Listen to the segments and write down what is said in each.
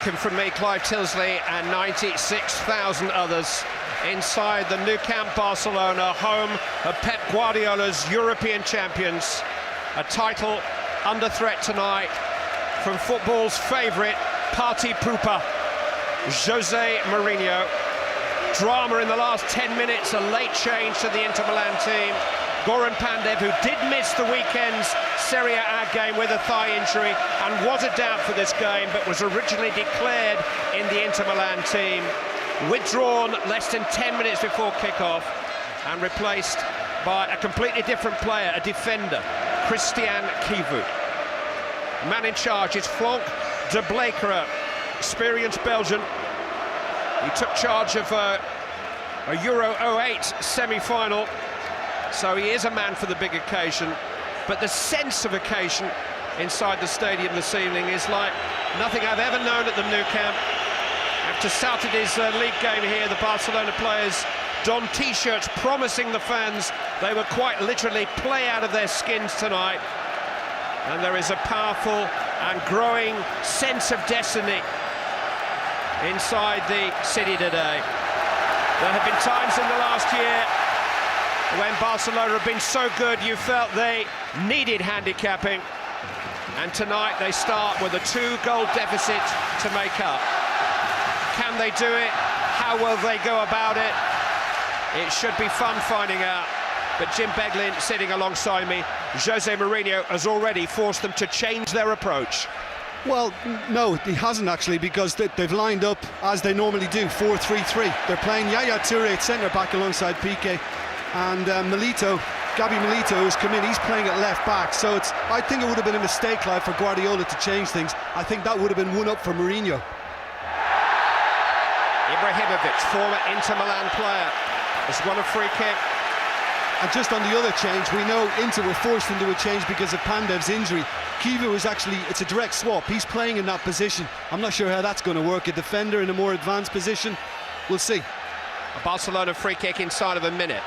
From me, Clive Tilsley, and 96,000 others inside the Nou Camp Barcelona, home of Pep Guardiola's European champions. A title under threat tonight from football's favourite party pooper, Jose Mourinho. Drama in the last 10 minutes, a late change to the Inter Milan team. Goran Pandev, who did miss the weekend's Serie A game with a thigh injury and was a doubt for this game, but was originally declared in the Inter Milan team, withdrawn less than 10 minutes before kickoff and replaced by a completely different player, a defender, Christian Kivu. Man in charge is Frank de Blakeren, experienced Belgian. He took charge of a Euro 08 semi-final, so he is a man for the big occasion. But the sense of occasion inside the stadium this evening is like nothing I've ever known at the Nou Camp. After Saturday's league game here, the Barcelona players donned t-shirts promising the fans they would quite literally play out of their skins tonight. And there is a powerful and growing sense of destiny inside the city today. There have been times in the last year when Barcelona have been so good you felt they needed handicapping, and tonight they start with a 2-goal deficit to make up. Can they do it? How will they go about it? It should be fun finding out. But Jim Beglin sitting alongside me, Jose Mourinho has already forced them to change their approach. Well, no, he hasn't actually, because they've lined up as they normally do, 4-3-3. They're playing Yaya Toure at centre-back alongside Piqué, and Gabi Milito, who's come in, he's playing at left-back. So I think it would have been a mistake, Clive, for Guardiola to change things. I think that would have been one up for Mourinho. Ibrahimovic, former Inter Milan player, has won a free kick. And just on the other change, we know Inter were forced into a change because of Pandev's injury. Kivu is actually, it's a direct swap. He's playing in that position. I'm not sure how that's going to work. A defender in a more advanced position, we'll see. A Barcelona free kick inside of a minute.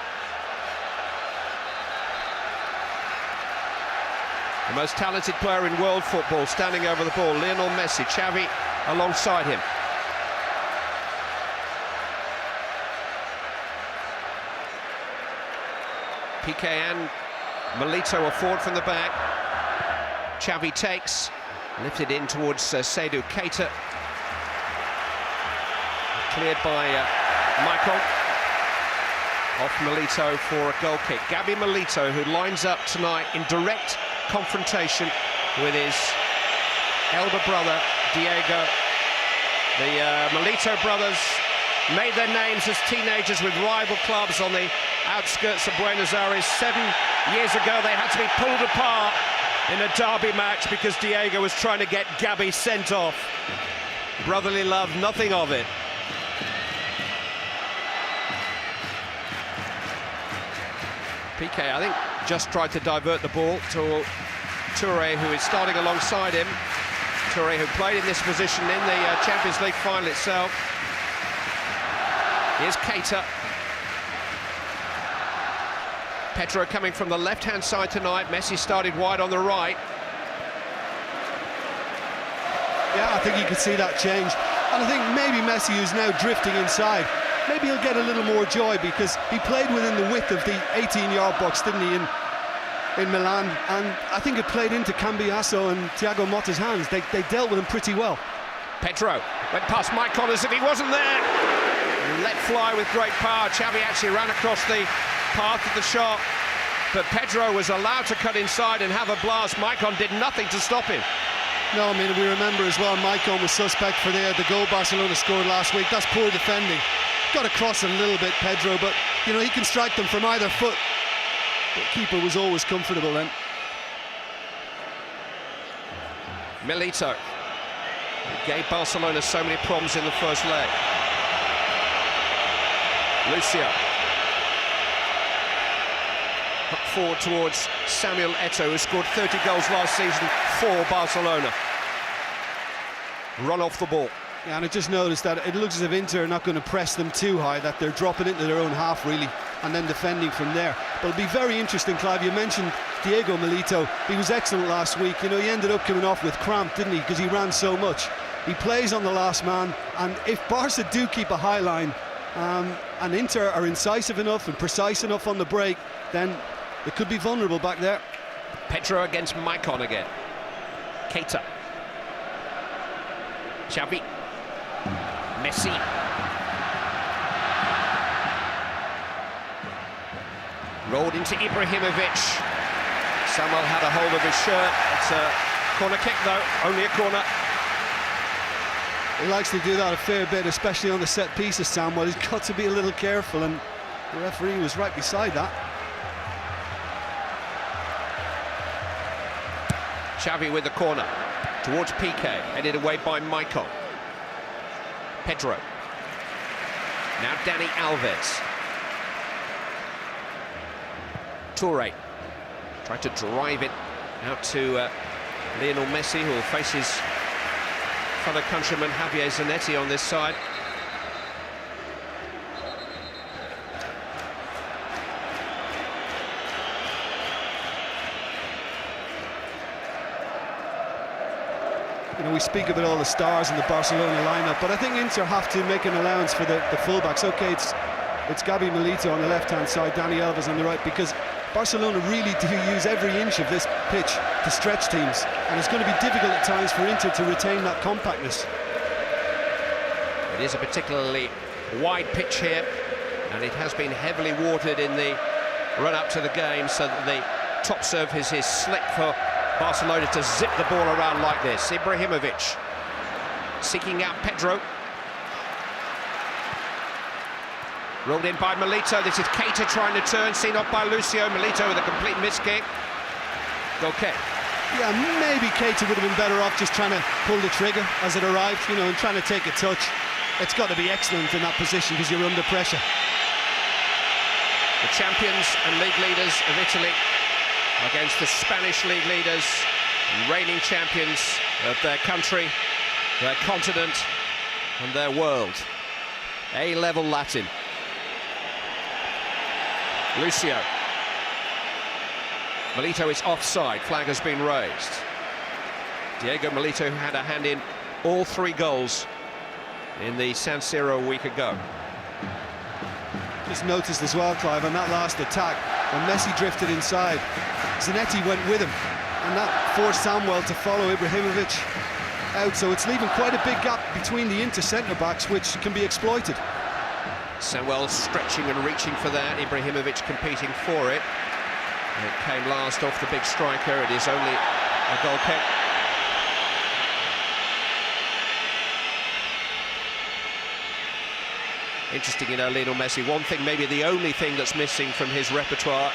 The most talented player in world football standing over the ball, Lionel Messi, Xavi alongside him. Piqué and Milito are forward from the back. Xavi takes, lifted in towards Seydou Keita. Cleared by Michael. Off Milito for a goal kick. Gabi Milito, who lines up tonight in direct confrontation with his elder brother, Diego. The Milito brothers made their names as teenagers with rival clubs on the outskirts of Buenos Aires. 7 years ago, they had to be pulled apart in a derby match because Diego was trying to get Gabi sent off. Brotherly love, nothing of it. Piqué, I think, just tried to divert the ball to Toure, who is starting alongside him. Toure, who played in this position in the Champions League final itself. Here's Keita. Pedro coming from the left-hand side tonight. Messi started wide on the right. Yeah, I think you could see that change. And I think maybe Messi, who's now drifting inside, maybe he'll get a little more joy, because he played within the width of the 18-yard box, didn't he, in Milan? And I think it played into Cambiasso and Thiago Motta's hands. They dealt with him pretty well. Pedro went past Mike Connors as if he wasn't there. Let fly with great power. Xavi actually ran across the path of the shot, but Pedro was allowed to cut inside and have a blast. Maicon did nothing to stop him. No, I mean, we remember as well, Maicon was suspect for the goal Barcelona scored last week. That's poor defending. Got across a little bit, Pedro, but, you know, he can strike them from either foot. The keeper was always comfortable then. Milito gave Barcelona so many problems in the first leg. Lucio. Up forward towards Samuel Eto'o, who scored 30 goals last season for Barcelona. Run off the ball. Yeah, and I just noticed that it looks as if Inter are not going to press them too high, that they're dropping into their own half, really, and then defending from there. But it'll be very interesting, Clive. You mentioned Diego Milito. He was excellent last week. You know, he ended up coming off with cramp, didn't he, because he ran so much. He plays on the last man, and if Barca do keep a high line and Inter are incisive enough and precise enough on the break, then it could be vulnerable back there. Pedro against Maicon again. Keita. Xavi. Messi. Rolled into Ibrahimovic. Samuel had a hold of his shirt. It's a corner kick though, only a corner. He likes to do that a fair bit, especially on the set pieces, Samuel. He's got to be a little careful, and the referee was right beside that. Xavi with the corner towards Piqué, headed away by Maicon. Pedro. Now Dani Alves. Touré tried to drive it out to Lionel Messi, who will face his fellow countryman Javier Zanetti on this side. You know, we speak about all the stars in the Barcelona lineup, but I think Inter have to make an allowance for the fullbacks. Okay, it's Gabi Milito on the left-hand side, Dani Alves on the right, because Barcelona really do use every inch of this pitch to stretch teams, and it's going to be difficult at times for Inter to retain that compactness. It is a particularly wide pitch here, and it has been heavily watered in the run-up to the game, so that the top surface is slick for Barcelona to zip the ball around like this. Ibrahimovic seeking out Pedro. Rolled in by Milito. This is Keita trying to turn, seen off by Lucio. Milito with a complete miss kick. Goal kick. Yeah, maybe Keita would have been better off just trying to pull the trigger as it arrived, you know, and trying to take a touch. It's got to be excellent in that position because you're under pressure. The champions and league leaders of Italy against the Spanish league leaders and reigning champions of their country, their continent and their world. A-level Latin. Lucio. Milito is offside, flag has been raised. Diego Milito, who had a hand in all 3 goals in the San Siro a week ago. Just noticed as well, Clive, on that last attack, when Messi drifted inside, Zanetti went with him, and that forced Samuel to follow Ibrahimovic out, so it's leaving quite a big gap between the Inter centre-backs, which can be exploited. Samuel stretching and reaching for that, Ibrahimovic competing for it. It came last off the big striker. It is only a goal kick. Interesting, you know, Lionel Messi, one thing, maybe the only thing that's missing from his repertoire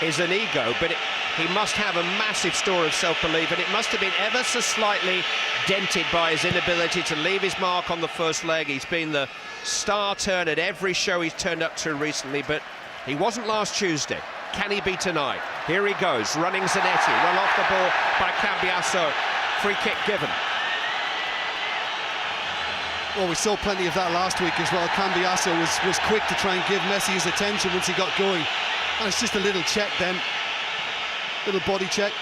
is an ego, but he must have a massive store of self-belief, and it must have been ever so slightly dented by his inability to leave his mark on the first leg. He's been the star turn at every show he's turned up to recently, but he wasn't last Tuesday. Can he be tonight? Here he goes, running Zanetti, well off the ball by Cambiasso. Free kick given. Well, we saw plenty of that last week as well. Cambiasso was quick to try and give Messi his attention once he got going. And it's just a little check then, little body check.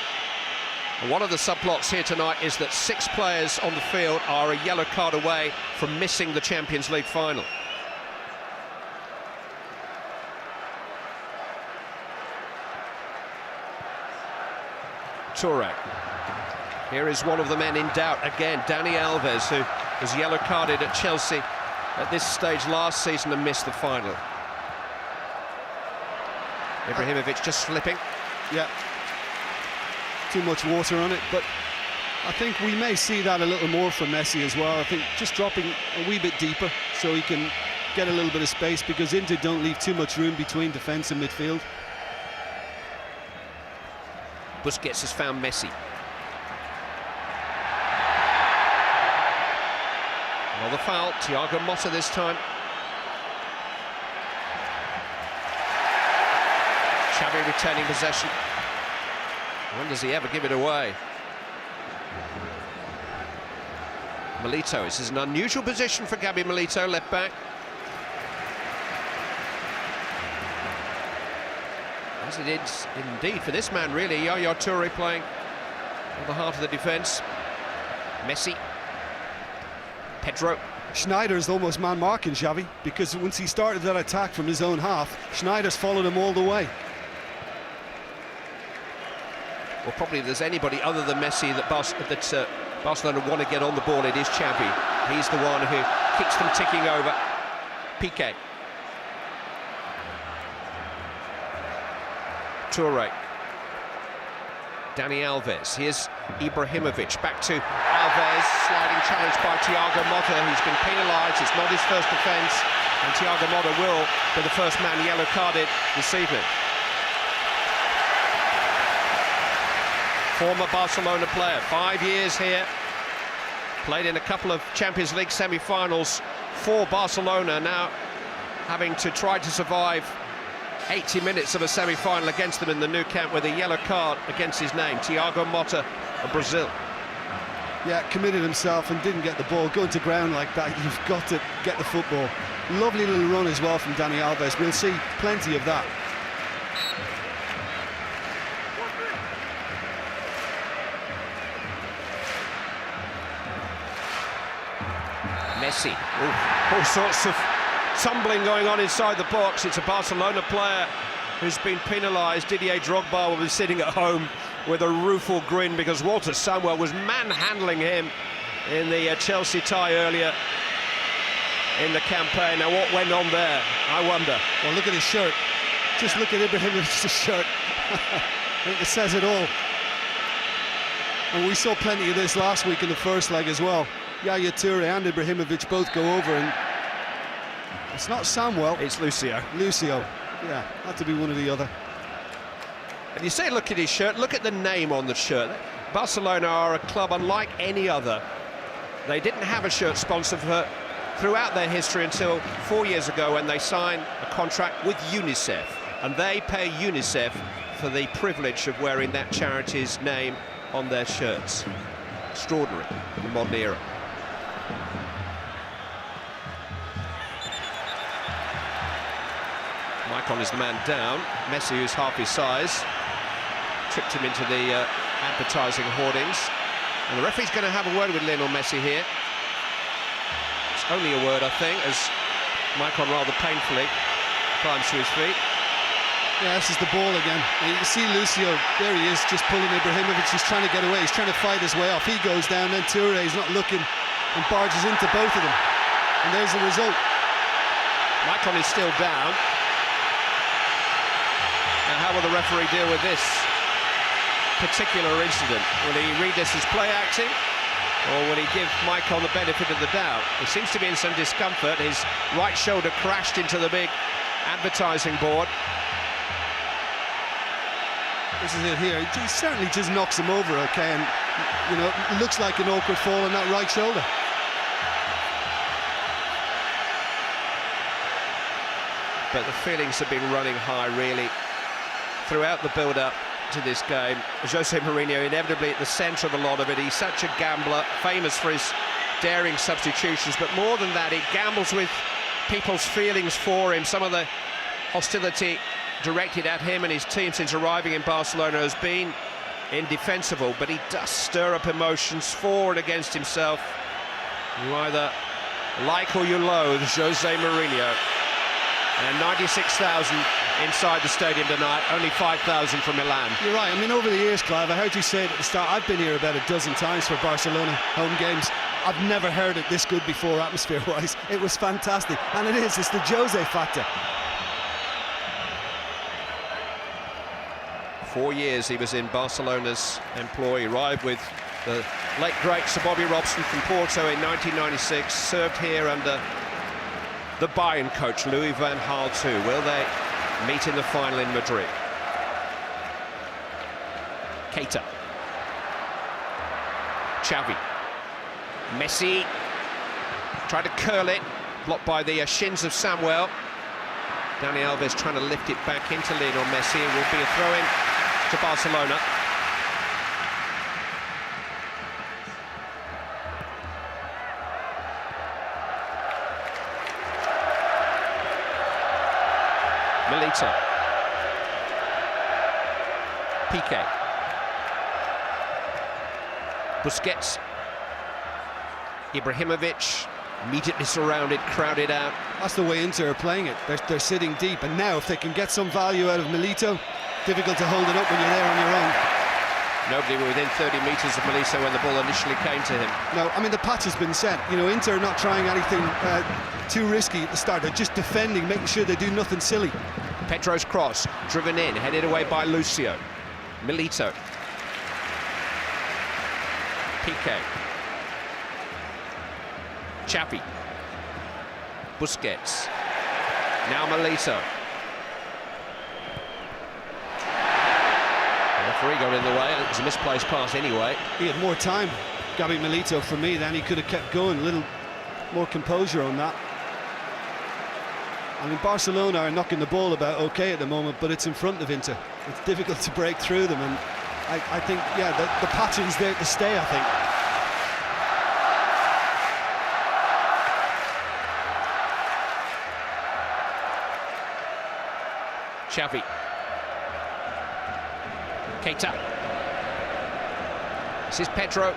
And one of the subplots here tonight is that 6 players on the field are a yellow card away from missing the Champions League final. Touré. Here is one of the men in doubt again, Dani Alves, who was yellow carded at Chelsea at this stage last season and missed the final. Ibrahimovic just slipping. Yeah, too much water on it, but I think we may see that a little more from Messi as well. I think just dropping a wee bit deeper so he can get a little bit of space, because Inter don't leave too much room between defence and midfield. Busquets has found Messi. Another foul, Thiago Motta this time. Xavi retaining possession. When does he ever give it away? Milito, this is an unusual position for Gabi Milito, left back. As it is indeed for this man, really. Yaya Touré playing on the heart of the defence. Messi. Pedro. Schneider's almost man-marking Xavi, because once he started that attack from his own half, Schneider's followed him all the way. Well, probably if there's anybody other than Messi that Barcelona want to get on the ball, it is Xavi. He's the one who keeps them ticking over. Piqué. Toure. Dani Alves. Here's Ibrahimovic. Back to Alves. Sliding challenge by Thiago Motta. He's been penalised. It's not his first offence. And Thiago Motta will be the first man yellow carded this evening. Former Barcelona player. 5 years here. Played in a couple of Champions League semi-finals for Barcelona. Now having to try to survive 80 minutes of a semi-final against them in the Nou Camp with a yellow card against his name. Thiago Motta of Brazil. Yeah, committed himself and didn't get the ball. Going to ground like that, you've got to get the football. Lovely little run as well from Dani Alves. We'll see plenty of that. Messi. Ooh, all sorts of tumbling going on inside the box. It's a Barcelona player who's been penalised. Didier Drogba will be sitting at home with a rueful grin because Walter Samuel was manhandling him in the Chelsea tie earlier in the campaign. Now what went on there, I wonder. Well, look at his shirt. Just look at Ibrahimovic's shirt. I think it says it all. And we saw plenty of this last week in the first leg as well. Yaya Toure and Ibrahimovic both go over, and it's not Samuel, it's Lucio. Lucio, yeah, had to be one or the other. And you say look at his shirt, look at the name on the shirt. Barcelona are a club unlike any other. They didn't have a shirt sponsor throughout their history until 4 years ago when they signed a contract with UNICEF, and they pay UNICEF for the privilege of wearing that charity's name on their shirts. Extraordinary in the modern era. Maicon is the man down. Messi, who's half his size, tripped him into the advertising hoardings. And the referee's going to have a word with Lionel Messi here. It's only a word, I think, as Maicon rather painfully climbs to his feet. Yeah, this is the ball again. And you can see Lucio, there he is, just pulling Ibrahimovic. He's trying to get away. He's trying to fight his way off. He goes down, then Toure, he's not looking, and barges into both of them. And there's the result. Maicon is still down. Now, how will the referee deal with this particular incident? Will he read this as play acting, or will he give Maicon the benefit of the doubt? He seems to be in some discomfort. His right shoulder crashed into the big advertising board. This is it here. He certainly just knocks him over, okay, and, you know, it looks like an awkward fall on that right shoulder. But the feelings have been running high, really, throughout the build-up to this game. Jose Mourinho inevitably at the centre of a lot of it. He's such a gambler, famous for his daring substitutions, but more than that, he gambles with people's feelings for him. Some of the hostility directed at him and his team since arriving in Barcelona has been indefensible, but he does stir up emotions for and against himself. You either like or you loathe Jose Mourinho. And 96,000 inside the stadium tonight, only 5,000 from Milan. You're right. I mean, over the years, Clive, I heard you say it at the start, I've been here about a dozen times for Barcelona home games. I've never heard it this good before, atmosphere-wise. It was fantastic. And it is, it's the Jose factor. 4 years he was in Barcelona's employ. He arrived with the late great Sir Bobby Robson from Porto in 1996, served here under the Bayern coach Louis van Gaal too. Will they meet in the final in Madrid? Keita. Xavi. Messi tried to curl it, blocked by the shins of Samuel. Dani Alves trying to lift it back into Lionel Messi. It will be a throw-in to Barcelona. Milito. Piqué. Busquets. Ibrahimovic. Immediately surrounded, crowded out. That's the way Inter are playing it. They're sitting deep, and now if they can get some value out of Milito, difficult to hold it up when you're there on your own. Nobody were within 30 metres of Milito when the ball initially came to him. No, I mean, the patch has been set. You know, Inter are not trying anything too risky at the start. They're just defending, making sure they do nothing silly. Pedro's cross, driven in, headed away by Lucio. Milito. Piqué. Xavi. Busquets. Now Milito. The referee got in the way. It was a misplaced pass anyway. He had more time, Gabi Milito, for me, then he could have kept going. A little more composure on that. I mean, Barcelona are knocking the ball about okay at the moment, but it's in front of Inter. It's difficult to break through them, and I think, yeah, the pattern's there to stay, I think. Xavi. Keita. This is Pedro.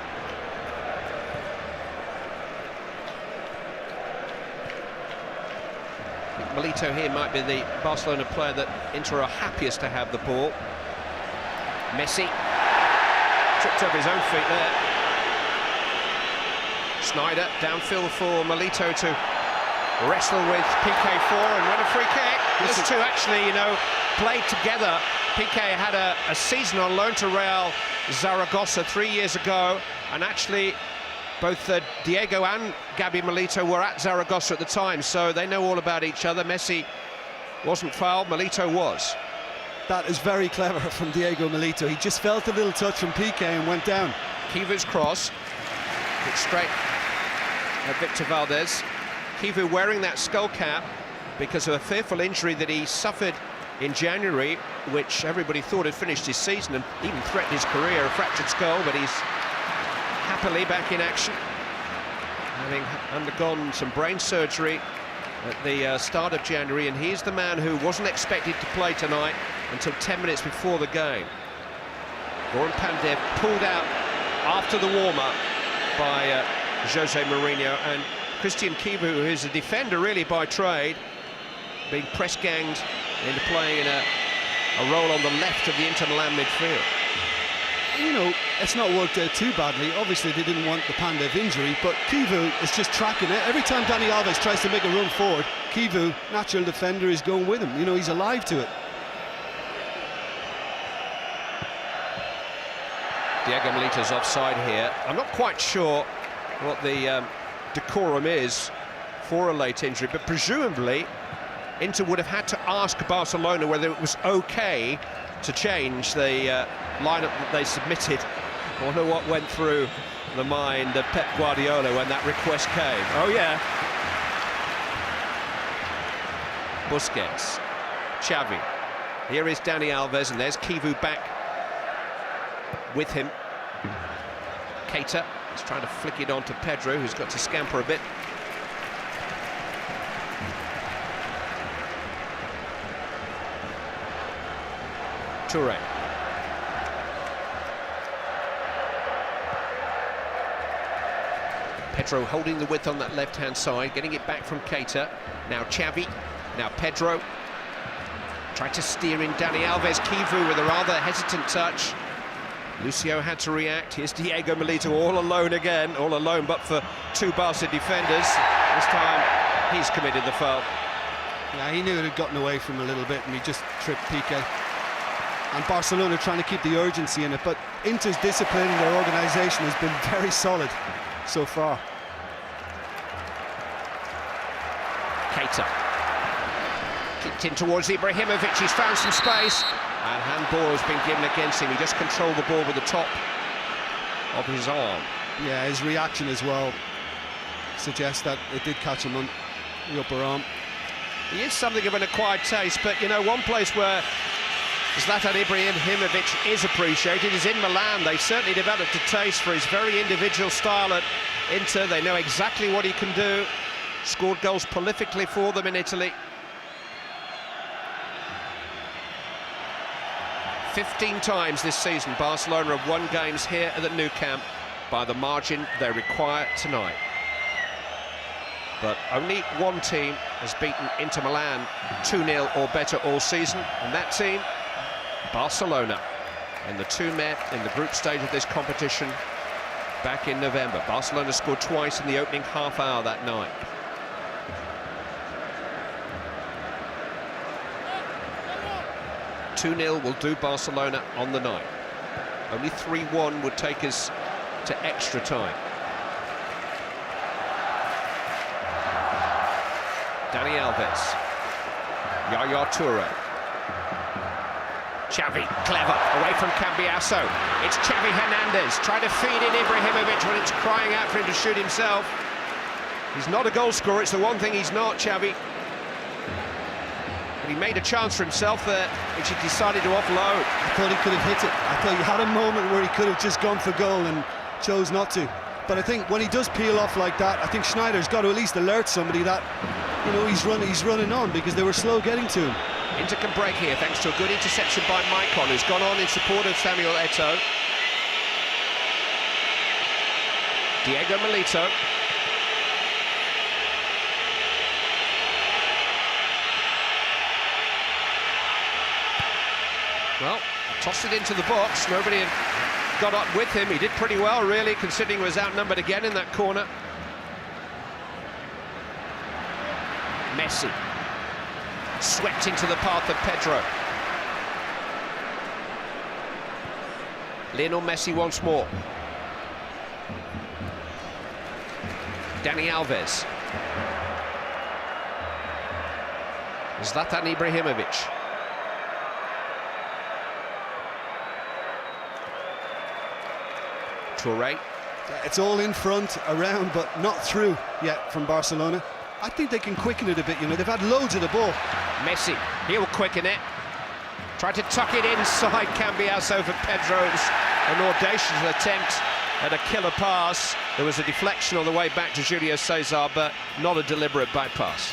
Milito here might be the Barcelona player that Inter are happiest to have the ball. Messi. Tripped over his own feet there. Snyder downfield for Milito to wrestle with Piqué and win a free kick. Those two actually, you know, played together. Piqué had a season on loan to Real Zaragoza 3 years ago, and actually both Diego and Gabi Milito were at Zaragoza at the time, so they know all about each other. Messi wasn't fouled, Milito was. That is very clever from Diego Milito. He just felt a little touch from Piqué and went down. Kivu's cross, hit straight at Victor Valdez. Kivu wearing that skull cap because of a fearful injury that he suffered in January, which everybody thought had finished his season and even threatened his career, a fractured skull, but he's happily back in action, having undergone some brain surgery at the start of January, and he's the man who wasn't expected to play tonight until 10 minutes before the game. Goran Pandev pulled out after the warm-up by Jose Mourinho, and Christian Kivu, who is a defender really by trade, being press-ganged into playing in a role on the left of the Inter Milan midfield. You know, it's not worked out too badly. Obviously, they didn't want the Pandev injury, but Kivu is just tracking it. Every time Dani Alves tries to make a run forward, Kivu, natural defender, is going with him. You know, he's alive to it. Diego Milito's offside here. I'm not quite sure what the decorum is for a late injury, but presumably Inter would have had to ask Barcelona whether it was okay to change the lineup that they submitted. I wonder what went through the mind of Pep Guardiola when that request came. Oh yeah. Busquets, Xavi. Here is Dani Alves, and there's Kivu back with him. Keita is trying to flick it on to Pedro, who's got to scamper a bit. Toure. Pedro holding the width on that left-hand side, getting it back from Keita. Now Xavi, now Pedro. Tried to steer in Dani Alves. Kivu with a rather hesitant touch. Lucio had to react. Here's Diego Milito all alone again, all alone but for two Barca defenders. This time he's committed the foul. Yeah, he knew it had gotten away from him a little bit, and he just tripped Piqué. And Barcelona trying to keep the urgency in it, but Inter's discipline and their organisation has been very solid so far. Keita. Kicked in towards Ibrahimovic, he's found some space, and handball has been given against him. He just controlled the ball with the top of his arm. Yeah, his reaction as well suggests that it did catch him on the upper arm. He is something of an acquired taste, but you know, one place where Zlatan Ibrahimovic is appreciated is in Milan. They certainly developed a taste for his very individual style at Inter. They know exactly what he can do. Scored goals prolifically for them in Italy. 15 times this season Barcelona have won games here at the Nou Camp by the margin they require tonight. But only one team has beaten Inter Milan 2-0 or better all season, and that team, Barcelona. And the two met in the group stage of this competition back in November. Barcelona scored twice in the opening half hour that night. "2-0 will do Barcelona on the night. Only 3-1 would take us to extra time. Dani Alves, Yaya Toure, Xavi, clever, away from Cambiasso. It's Xavi Hernandez, trying to feed in Ibrahimovic when it's crying out for him to shoot himself. He's not a goal scorer, it's the one thing he's not, Xavi. But he made a chance for himself there, which he decided to offload. I thought he could have hit it. I thought he had a moment where he could have just gone for goal and chose not to. But I think when he does peel off like that, I think Schneider's got to at least alert somebody that, you know, he's running on, because they were slow getting to him. Inter can break here thanks to a good interception by Maicon, who's gone on in support of Samuel Eto'o. Diego Milito. Well, tossed it into the box. Nobody had got up with him. He did pretty well, really, considering he was outnumbered again in that corner. Messi. Swept into the path of Pedro. Lionel Messi once more. Dani Alves. Zlatan Ibrahimovic. Toure. It's all in front, around, but not through yet from Barcelona. I think they can quicken it a bit, you know, they've had loads of the ball. Messi, he'll quicken it. Tried to tuck it inside Cambiasso for Pedro's an audacious attempt at a killer pass. There was a deflection on the way back to Julio Cesar, but not a deliberate back pass.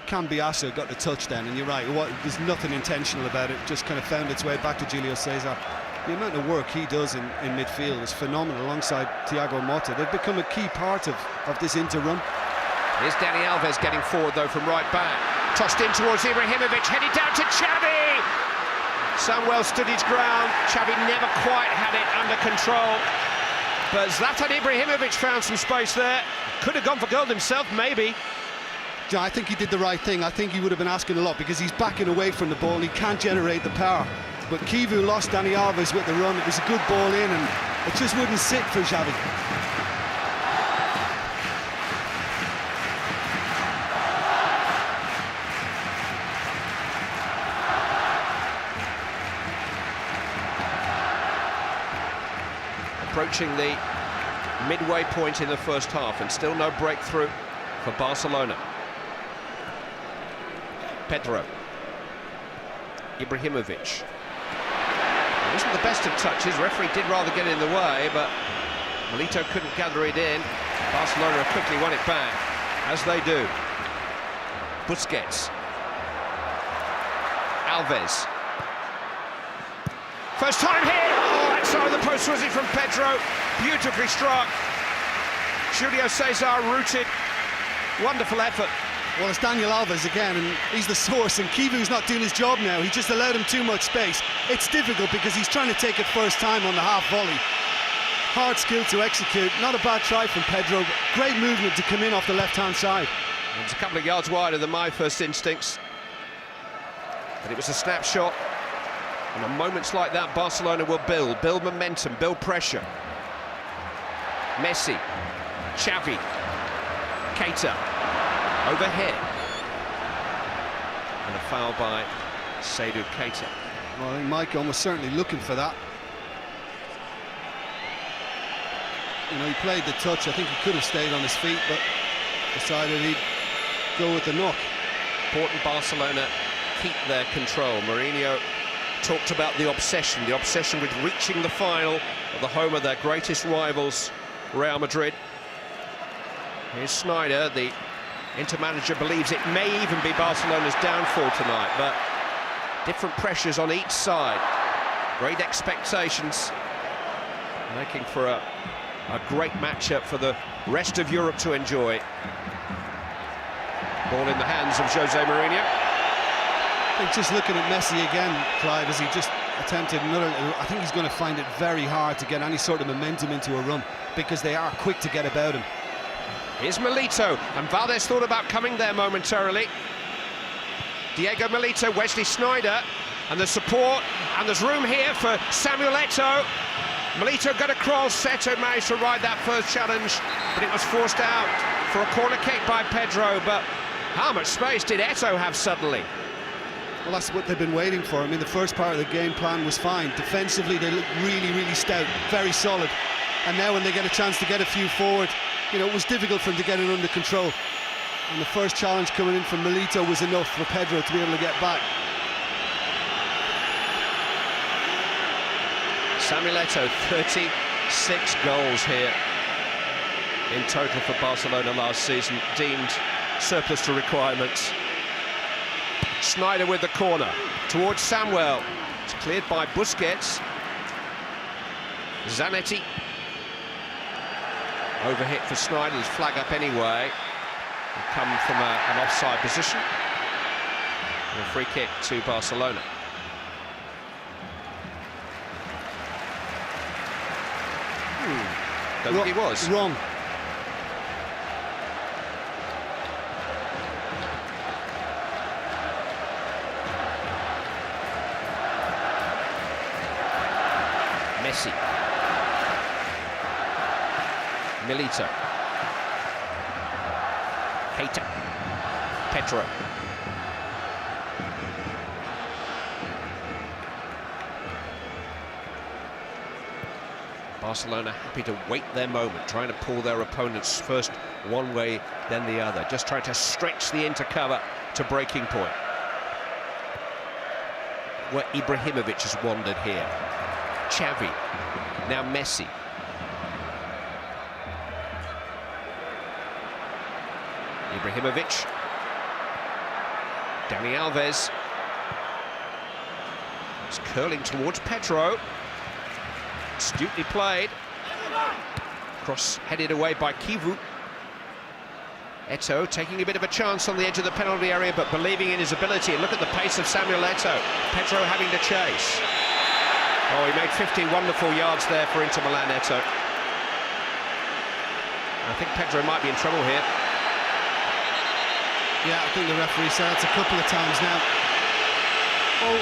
Cambiasso got the touchdown, and you're right, there's nothing intentional about it, just kind of found its way back to Julio Cesar. The amount of work he does in midfield is phenomenal alongside Thiago Motta. They've become a key part of this Inter run. Here's Dani Alves getting forward though from right back. Tossed in towards Ibrahimovic, headed down to Xavi! Samuel stood his ground. Xavi never quite had it under control. But Zlatan Ibrahimovic found some space there. Could have gone for goal himself, maybe. Yeah, I think he did the right thing. I think he would have been asking a lot, because he's backing away from the ball and he can't generate the power. But Kivu lost Dani Alves with the run. It was a good ball in, and it just wouldn't sit for Xavi. Approaching the midway point in the first half, and still no breakthrough for Barcelona. Pedro. Ibrahimovic. It wasn't the best of touches. Referee did rather get in the way, but Milito couldn't gather it in. Barcelona quickly won it back, as they do. Busquets. Alves. First time hit! Oh, outside the post, was it from Pedro? Beautifully struck. Julio Cesar rooted. Wonderful effort. Well, it's Daniel Alves again, and he's the source, and Kivu's not doing his job now. He just allowed him too much space. It's difficult because he's trying to take it first time on the half volley. Hard skill to execute. Not a bad try from Pedro, but great movement to come in off the left-hand side. It's a couple of yards wider than my first instincts. But it was a snapshot. And at moments like that, Barcelona will build momentum, build pressure. Messi, Xavi, Keita, overhead. And a foul by Seydou Keita. Well, I think Maicon was certainly looking for that. You know, he played the touch. I think he could have stayed on his feet, but decided he'd go with the knock. Important Barcelona keep their control. Mourinho talked about the obsession with reaching the final of the home of their greatest rivals, Real Madrid. Here's Sneijder, the Inter manager, believes it may even be Barcelona's downfall tonight, but different pressures on each side. Great expectations. making for a great matchup for the rest of Europe to enjoy. Ball in the hands of Jose Mourinho. I think just looking at Messi again, Clive, as he just attempted another, I think he's going to find it very hard to get any sort of momentum into a run, because they are quick to get about him. Here's Milito, and Valdez thought about coming there momentarily. Diego Milito, Wesley Sneijder, and the support, and there's room here for Samuel Eto'o. Milito got across, Eto'o managed to ride that first challenge, but it was forced out for a corner kick by Pedro. But how much space did Eto'o have suddenly? Well, that's what they've been waiting for. I mean, the first part of the game plan was fine. Defensively, they look really, really stout, very solid. And now when they get a chance to get a few forward, you know, it was difficult for them to get it under control. And the first challenge coming in from Milito was enough for Pedro to be able to get back. Samuel Eto'o, 36 goals here in total for Barcelona last season, deemed surplus to requirements. Sneijder with the corner towards Samuel. It's cleared by Busquets. Zanetti. Overhit for Sneijder, his flag up anyway. He'll come from an offside position. And a free kick to Barcelona. Don't think he was. Wrong. Messi. Milito. Keita. Pedro. Barcelona happy to wait their moment, trying to pull their opponents first one way, then the other, just trying to stretch the intercover to breaking point. Where Ibrahimovic has wandered here. Xavi, now Messi. Ibrahimovic. Dani Alves. It's curling towards Pedro. Astutely played. Cross headed away by Kivu. Eto'o taking a bit of a chance on the edge of the penalty area, but believing in his ability. And look at the pace of Samuel Eto'o. Pedro having to chase. Oh, he made 50 wonderful yards there for Inter Milan, Eto'o. I think Pedro might be in trouble here. Yeah, I think the referee said it a couple of times now. Well,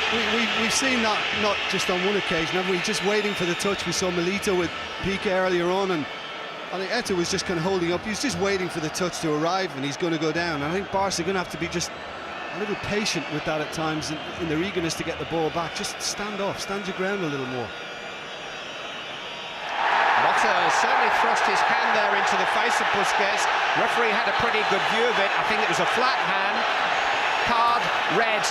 we've seen that not just on one occasion, haven't we? Just waiting for the touch. We saw Milito with Piqué earlier on, and I think Eto'o was just kind of holding up. He was just waiting for the touch to arrive, and he's going to go down. And I think Barca are going to have to be just a little patient with that at times in their eagerness to get the ball back. Just stand off, stand your ground a little more. Motta certainly thrust his hand there into the face of Busquets. Referee had a pretty good view of it. I think it was a flat hand. Card, red.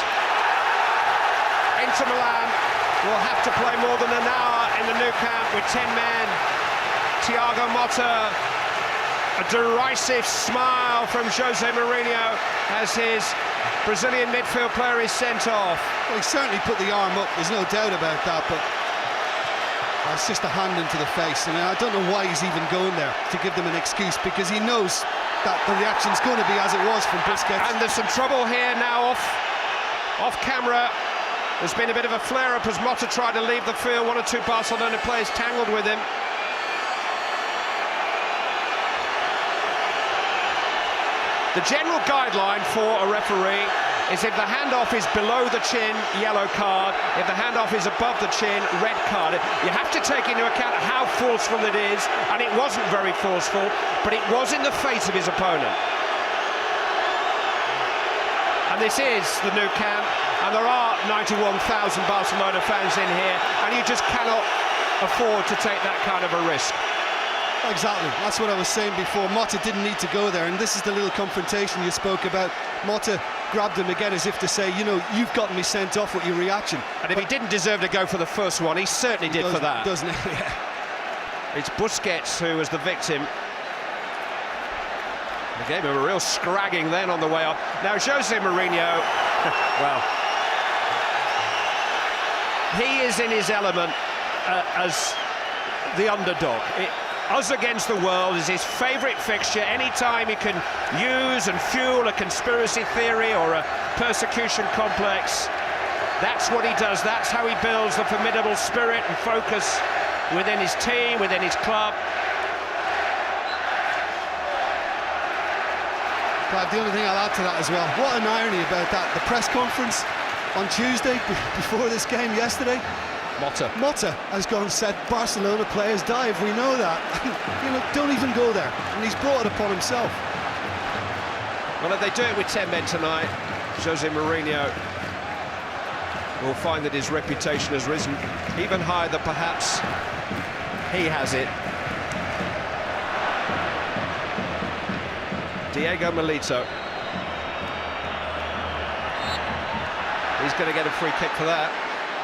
Inter Milan will have to play more than an hour in the Nou Camp with 10 men. Thiago Motta, a derisive smile from Jose Mourinho as his Brazilian midfield player is sent off. Well, he certainly put the arm up, there's no doubt about that, but that's just a hand into the face. And I don't know why he's even going there to give them an excuse, because he knows that the reaction's going to be as it was from Busquets. And there's some trouble here now off camera. There's been a bit of a flare-up as Motta tried to leave the field. One or two Barcelona players tangled with him. The general guideline for a referee is if the handoff is below the chin, yellow card. If the handoff is above the chin, red card. You have to take into account how forceful it is, and it wasn't very forceful, but it was in the face of his opponent. And this is the Nou Camp, and there are 91,000 Barcelona fans in here, and you just cannot afford to take that kind of a risk. Exactly, that's what I was saying before. Motta didn't need to go there, and this is the little confrontation you spoke about. Motta grabbed him again as if to say, you know, you've gotten me sent off with your reaction. And if he didn't deserve to go for the first one, he certainly did for that. Doesn't he? Yeah. It's Busquets who was the victim. They gave him a real scragging then on the way up. Now Jose Mourinho, well, he is in his element as the underdog. Us against the world is his favourite fixture. Anytime he can use and fuel a conspiracy theory or a persecution complex, that's what he does. That's how he builds the formidable spirit and focus within his team, within his club. Brad, the only thing I'll add to that as well, what an irony about that. The press conference on Tuesday, before this game yesterday, Motta has gone and said, Barcelona players dive, we know that. Don't even go there. And he's brought it upon himself. Well, if they do it with 10 men tonight, Jose Mourinho will find that his reputation has risen even higher than perhaps he has it. Diego Milito. He's going to get a free kick for that.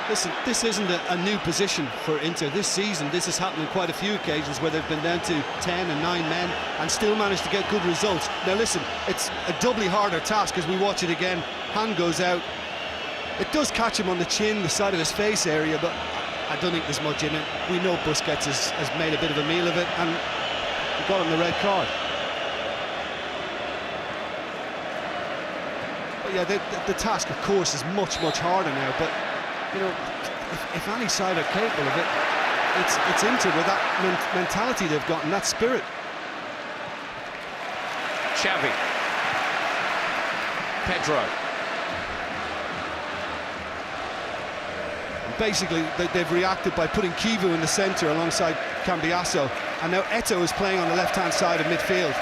Listen, this isn't a new position for Inter. This season, this has happened on quite a few occasions where they've been down to 10 and 9 men and still managed to get good results. Now listen, it's a doubly harder task as we watch it again. Hand goes out. It does catch him on the chin, the side of his face area, but I don't think there's much in it. We know Busquets has made a bit of a meal of it, and he got him the red card. But yeah, the task, of course, is much harder now, but if any side are capable of it, it's Inter with that mentality they've got and that spirit. Xavi. Pedro. And basically, they've reacted by putting Kivu in the centre alongside Cambiasso, and now Eto'o is playing on the left-hand side of midfield.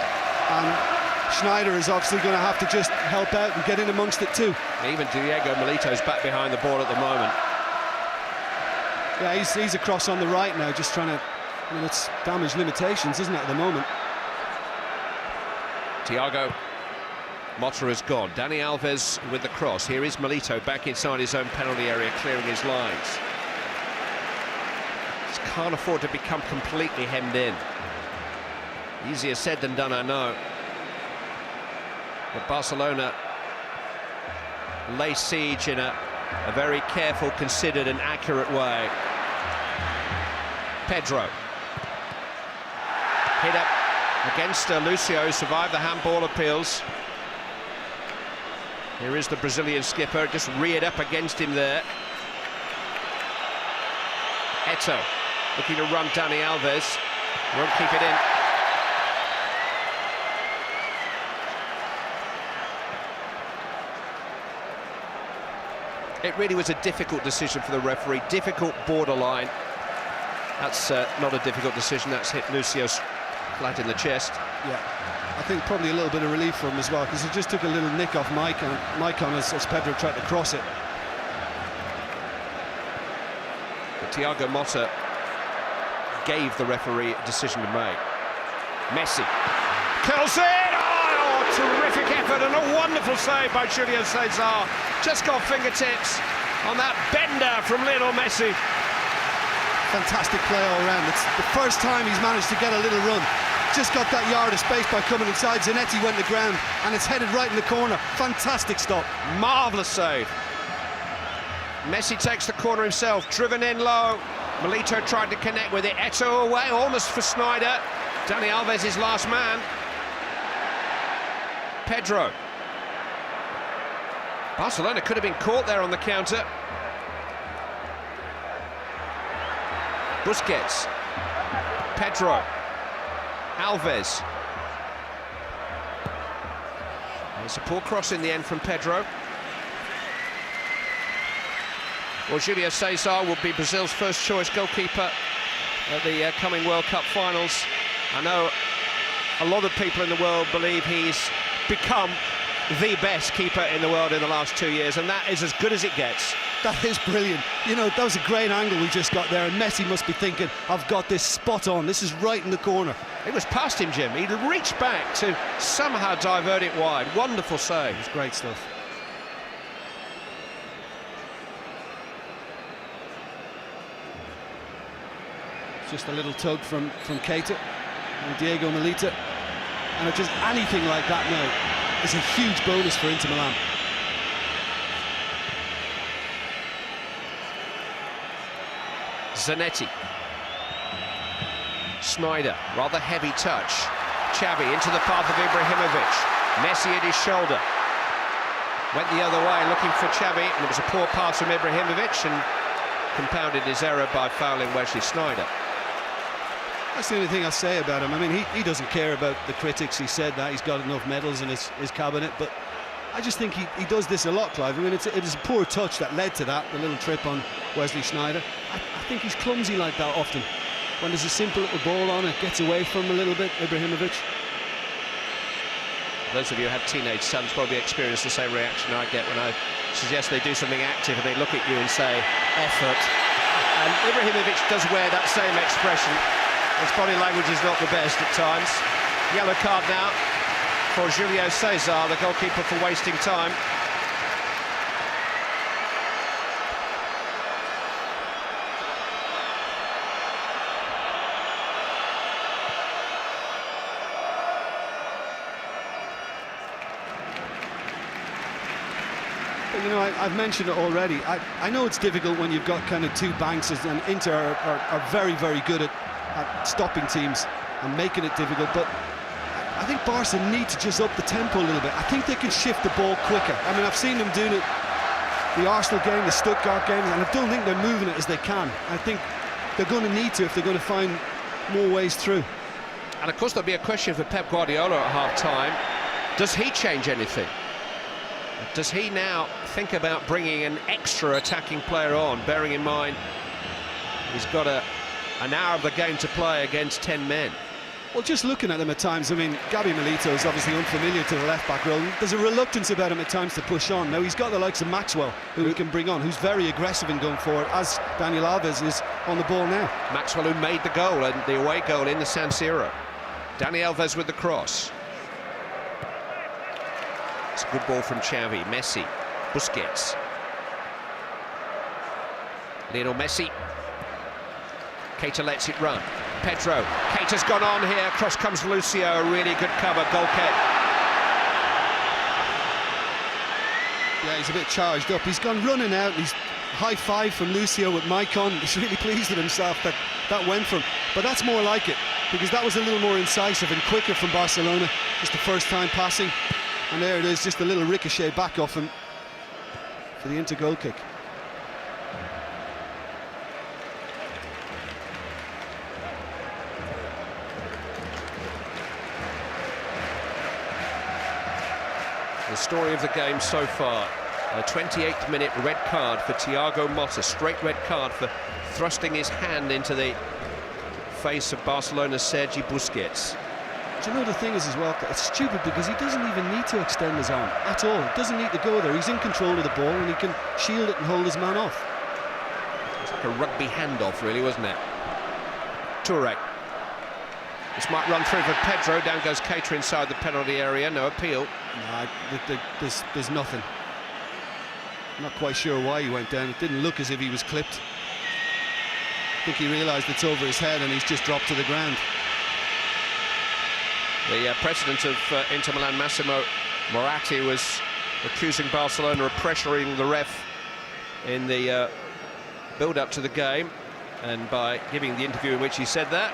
And Schneider is obviously going to have to just help out and get in amongst it too. Even Diego Milito's back behind the ball at the moment. Yeah, he's across on the right now, just trying to... it's damage limitations, isn't it, at the moment? Thiago Motta has gone. Dani Alves with the cross. Here is Milito back inside his own penalty area, clearing his lines. Just can't afford to become completely hemmed in. Easier said than done, I know. But Barcelona lay siege in a very careful, considered and accurate way. Pedro. Hit up against Lucio, survived the handball appeals. Here is the Brazilian skipper, just reared up against him there. Eto'o looking to run Dani Alves. Won't keep it in. It really was a difficult decision for the referee, difficult borderline. That's not a difficult decision, that's hit Lucio's flat in the chest. Yeah, I think probably a little bit of relief for him as well, because he just took a little nick off Maicon as Pedro tried to cross it. But Thiago Motta gave the referee a decision to make. Messi curls it! Oh, terrific effort and a wonderful save by Julio Cesar. Just got fingertips on that bender from Lionel Messi. Fantastic play all round. It's the first time he's managed to get a little run. Just got that yard of space by coming inside. Zanetti went to ground and it's headed right in the corner. Fantastic stop. Marvellous save. Messi takes the corner himself, driven in low. Milito tried to connect with it. Eto'o away, almost for Sneijder. Dani Alves, his last man. Pedro. Barcelona could have been caught there on the counter. Busquets. Pedro. Alves. It's a poor cross in the end from Pedro. Well, Julio Cesar will be Brazil's first choice goalkeeper at the coming World Cup finals. I know a lot of people in the world believe he's become the best keeper in the world in the last 2 years, and that is as good as it gets. That is brilliant. That was a great angle we just got there, and Messi must be thinking, I've got this spot on. This is right in the corner. It was past him, Jim. He reached back to somehow divert it wide. Wonderful save. It's great stuff. Just a little tug from Keita and Diego Milito, and just anything like that now is a huge bonus for Inter Milan. Zanetti. Sneijder, rather heavy touch. Xavi into the path of Ibrahimovic. Messi at his shoulder. Went the other way looking for Xavi, and it was a poor pass from Ibrahimovic, and compounded his error by fouling Wesley Sneijder. That's the only thing I'll say about him. I mean, he doesn't care about the critics. He said that he's got enough medals in his cabinet, but I just think he does this a lot, Clive. I mean, it is a poor touch that led to that, the little trip on Wesley Sneijder. I think he's clumsy like that often. When there's a simple little ball on, it gets away from him a little bit, Ibrahimovic. Those of you who have teenage sons probably experience the same reaction I get when I suggest they do something active and they look at you and say, effort. And Ibrahimovic does wear that same expression. His body language is not the best at times. Yellow card now for Julio Cesar, the goalkeeper, for wasting time. You know, I've mentioned it already. I know it's difficult when you've got kind of two banks, and Inter are very, very good at stopping teams and making it difficult, but I think Barca need to just up the tempo a little bit. I think they can shift the ball quicker. I mean, I've seen them doing it, the Arsenal game, the Stuttgart game, and I don't think they're moving it as they can. I think they're going to need to if they're going to find more ways through. And of course there'll be a question for Pep Guardiola at half-time. Does he change anything? Does he now think about bringing an extra attacking player on, bearing in mind he's got an hour of the game to play against 10 men? Well, just looking at them at times, I mean, Gabi Milito is obviously unfamiliar to the left-back role. There's a reluctance about him at times to push on. Now, he's got the likes of Maxwell, who he can bring on, who's very aggressive in going forward, as Daniel Alves is on the ball now. Maxwell, who made the goal, and the away goal in the San Siro. Dani Alves with the cross. It's a good ball from Xavi. Messi, Busquets. Lionel Messi. Keita lets it run. Pedro. Keita's gone on here. Cross comes Lucio. A really good cover. Goal kick. Yeah, he's a bit charged up. He's gone running out. He's high five from Lucio with Maicon. He's really pleased with himself that went from. But that's more like it, because that was a little more incisive and quicker from Barcelona. Just the first time passing. And there it is, just a little ricochet back off him for the Inter goal kick. The story of the game so far. A 28th minute red card for Thiago Motta. Straight red card for thrusting his hand into the face of Barcelona's Sergi Busquets. Do you know the thing is as well, it's stupid because he doesn't even need to extend his arm at all. He doesn't need to go there. He's in control of the ball and he can shield it and hold his man off. It's like a rugby handoff, really, wasn't it? Toure. This might run through for Pedro. Down goes Keita inside the penalty area. No appeal. No, there's nothing. I'm not quite sure why he went down. It didn't look as if he was clipped. I think he realised it's over his head and he's just dropped to the ground. The president of Inter Milan, Massimo Moratti, was accusing Barcelona of pressuring the ref in the build-up to the game, and by giving the interview in which he said that,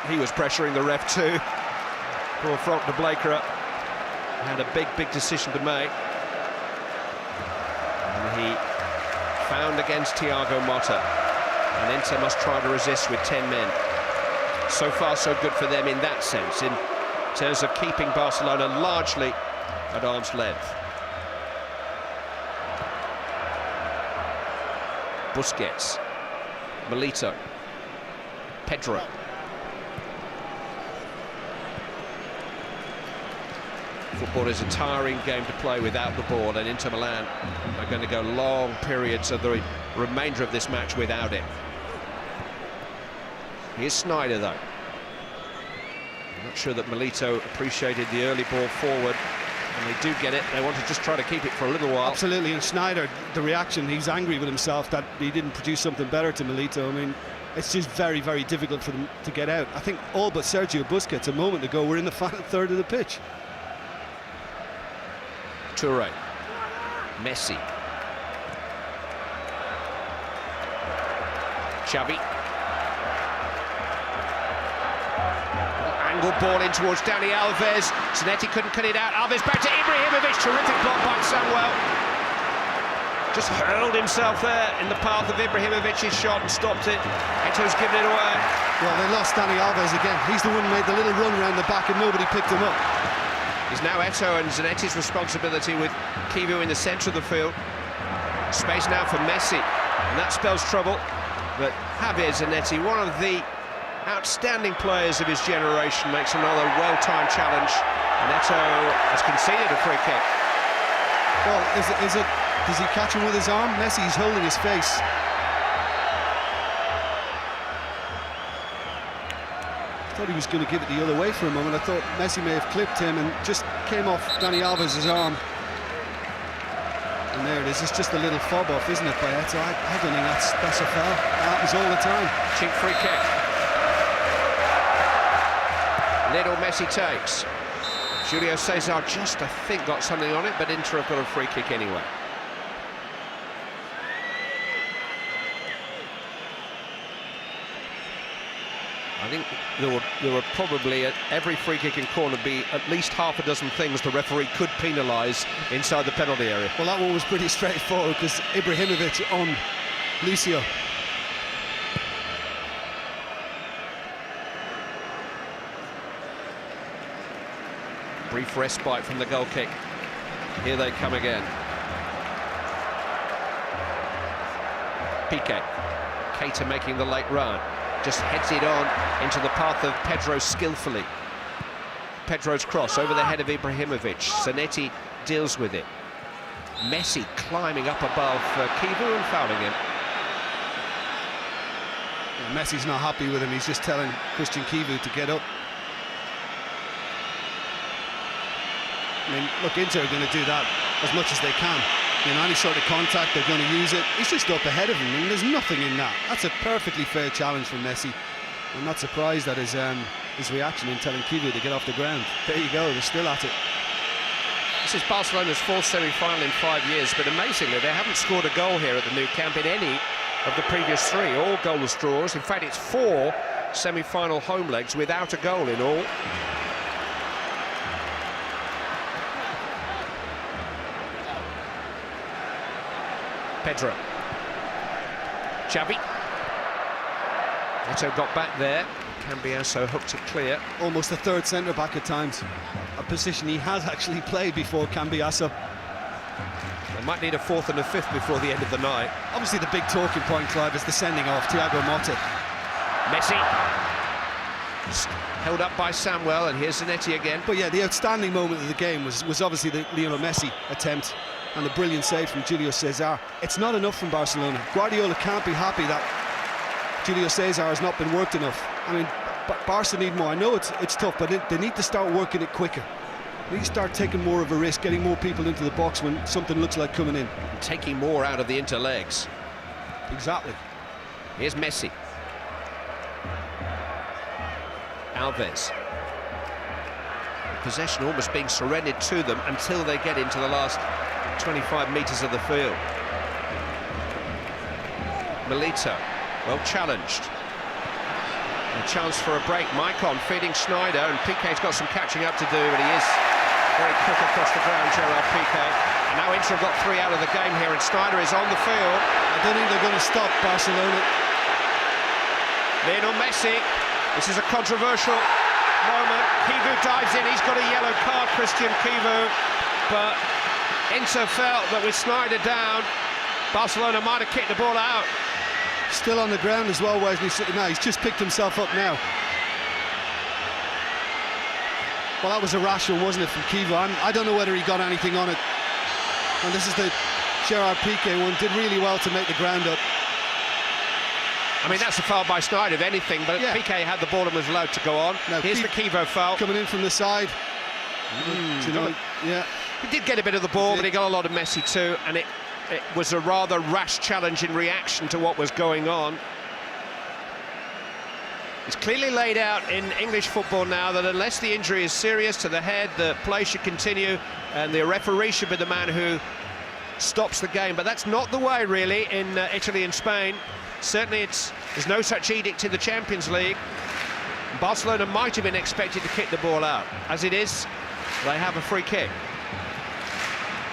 he was pressuring the ref too. Poor Frank de Blakera had a big decision to make, and he found against Thiago Motta, and Inter must try to resist with 10 men. So far so good for them in that sense, in terms of keeping Barcelona largely at arm's length. Busquets, Milito, Pedro. Football is a tiring game to play without the ball, and Inter Milan are going to go long periods of the remainder of this match without it. Here's Sneijder, though. I'm not sure that Milito appreciated the early ball forward, and they do get it. They want to just try to keep it for a little while. Absolutely, and Sneijder, the reaction, he's angry with himself that he didn't produce something better to Milito. I mean, it's just very difficult for them to get out. I think all but Sergio Busquets a moment ago were in the final third of the pitch. Toure, Messi, Xavi, Angled ball in towards Dani Alves. Zanetti couldn't cut it out. Alves back to Ibrahimovic. Terrific block by Samuel. Just hurled himself there in the path of Ibrahimovic's shot and stopped it. Eto's given it away. Well, they lost Dani Alves again. He's the one who made the little run around the back and nobody picked him up. It's now Eto and Zanetti's responsibility with Kivu in the centre of the field. Space now for Messi, and that spells trouble. But Javier Zanetti, one of the outstanding players of his generation, makes another well-timed challenge, and Eto has conceded a free kick. Well, does he catch him with his arm? Messi's holding his face. I thought he was going to give it the other way for a moment. I thought Messi may have clipped him and just came off Dani Alves' arm. And there it is. It's just a little fob off, isn't it, by Eto? I don't think that's a foul. That happens all the time. Cheap free kick. Little Messi takes. Julio Cesar just, I think, got something on it, but Inter have got a free kick anyway. I think there were probably at every free kick and corner be at least half a dozen things the referee could penalise inside the penalty area. Well, that one was pretty straightforward because Ibrahimovic on Lucio. Brief respite from the goal kick. Here they come again. Piqué. Keita making the late run. Just heads it on into the path of Pedro skillfully. Pedro's cross over the head of Ibrahimovic. Zanetti deals with it. Messi climbing up above Kivu and fouling him. Yeah, Messi's not happy with him. He's just telling Christian Kivu to get up. I mean, look, Inter are going to do that as much as they can. You know, any sort of contact, they're going to use it. He's just up ahead of him, and there's nothing in that. That's a perfectly fair challenge from Messi. I'm not surprised at his reaction in telling Kivu to get off the ground. There you go, they're still at it. This is Barcelona's fourth semi-final in 5 years, but amazingly, they haven't scored a goal here at the Nou Camp in any of the previous three. All goalless draws. In fact, it's 4 semi-final home legs without a goal in all. Pedro. Xavi. Eto got back there. Cambiasso hooked it clear. Almost a third centre-back at times. A position he has actually played before, Cambiasso. They might need a fourth and a fifth before the end of the night. Obviously the big talking point, Clive, is the sending off, Thiago Motta. Messi. Held up by Samuel, and here's Zanetti again. But yeah, the outstanding moment of the game was obviously the Lionel Messi attempt and the brilliant save from Julio Cesar. It's not enough from Barcelona. Guardiola can't be happy that Julio Cesar has not been worked enough. I mean, Barca need more. I know it's tough, but they need to start working it quicker. They need to start taking more of a risk, getting more people into the box when something looks like coming in. Taking more out of the Inter legs. Exactly. Here's Messi. Alves. Possession almost being surrendered to them until they get into the last 25 metres of the field. Milito, well challenged. A chance for a break. Maicon feeding Schneider, and Piqué's got some catching up to do, but he is very quick across the ground, Gerard Piqué. And now Inter have got 3 out of the game here, and Schneider is on the field. I don't think they're going to stop Barcelona. Lionel Messi. This is a controversial moment. Kivu dives in. He's got a yellow card, Christian Kivu, but Inter felt that with Schneider down, Barcelona might have kicked the ball out. Still on the ground as well, Wesley. Now he's just picked himself up now. Well, that was a rash one, wasn't it, from Kivu? I don't know whether he got anything on it. And this is the Gerard Piqué one. Did really well to make the ground up. I mean, that's a foul by Schneider, if anything, but yeah. Piqué had the ball and was allowed to go on. Now, here's the Kivu foul. Coming in from the side. You know, yeah. He did get a bit of the ball, but he got a lot of Messi too, and it was a rather rash challenge in reaction to what was going on. It's clearly laid out in English football now that unless the injury is serious to the head, the play should continue, and the referee should be the man who stops the game. But that's not the way, really, in Italy and Spain. Certainly there's no such edict in the Champions League. Barcelona might have been expected to kick the ball out. As it is, they have a free kick.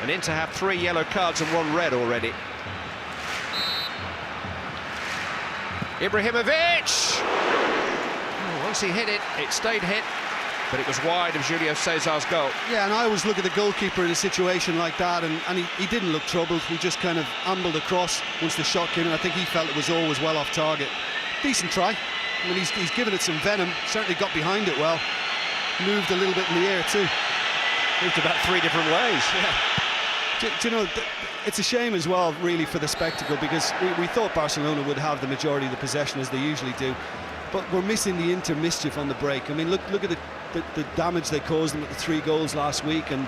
And Inter have 3 yellow cards and 1 red already. Ibrahimovic! Oh, once he hit it, it stayed hit, but it was wide of Julio Cesar's goal. Yeah, and I always look at the goalkeeper in a situation like that, and he didn't look troubled. He just kind of ambled across once the shot came in. I think he felt it was always well off target. Decent try. I mean, he's given it some venom, certainly got behind it well. Moved a little bit in the air too. Moved about 3 different ways. Yeah. Do you know, it's a shame as well, really, for the spectacle, because we thought Barcelona would have the majority of the possession, as they usually do. But we're missing the Inter mischief on the break. I mean, look at the damage they caused them with the 3 goals last week, and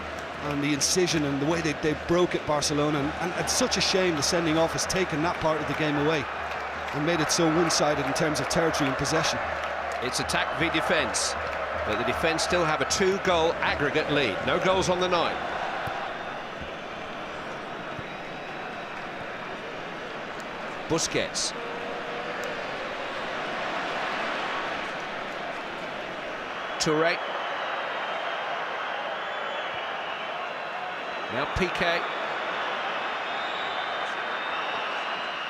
the incision and the way they broke at Barcelona. And it's such a shame the sending off has taken that part of the game away and made it so one-sided in terms of territory and possession. It's attack v defence, but the defence still have a 2-goal aggregate lead. No goals on the night. Busquets. Touré. Now Piqué.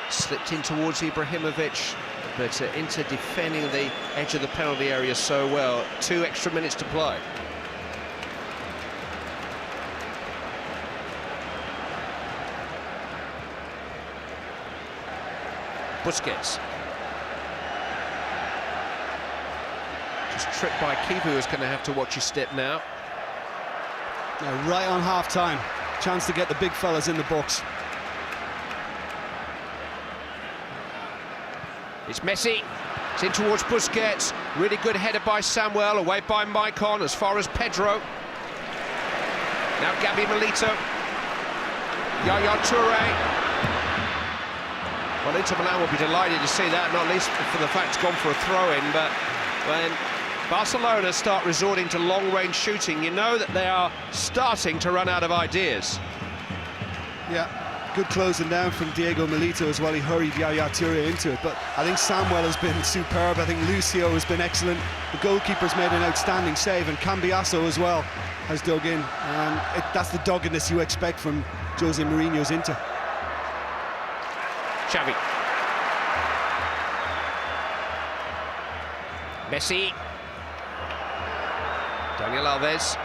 Slipped in towards Ibrahimovic, but Inter defending the edge of the penalty area so well. 2 extra minutes to play. Busquets. Just tripped by Kivu, who's going to have to watch his step now. Yeah, right on half-time. Chance to get the big fellas in the box. It's Messi. It's in towards Busquets. Really good header by Samuel, away by Maicon as far as Pedro. Now Gabi Milito. Yaya Touré. Well, Inter Milan will be delighted to see that, not least for the fact it's gone for a throw-in, but when Barcelona start resorting to long-range shooting, you know that they are starting to run out of ideas. Yeah, good closing down from Diego Milito as well. He hurried Yaya Touré into it, but I think Samuel has been superb. I think Lucio has been excellent. The goalkeeper's made an outstanding save, and Cambiasso as well has dug in. That's the doggedness you expect from Jose Mourinho's Inter. Xavi. Messi. Daniel Alves.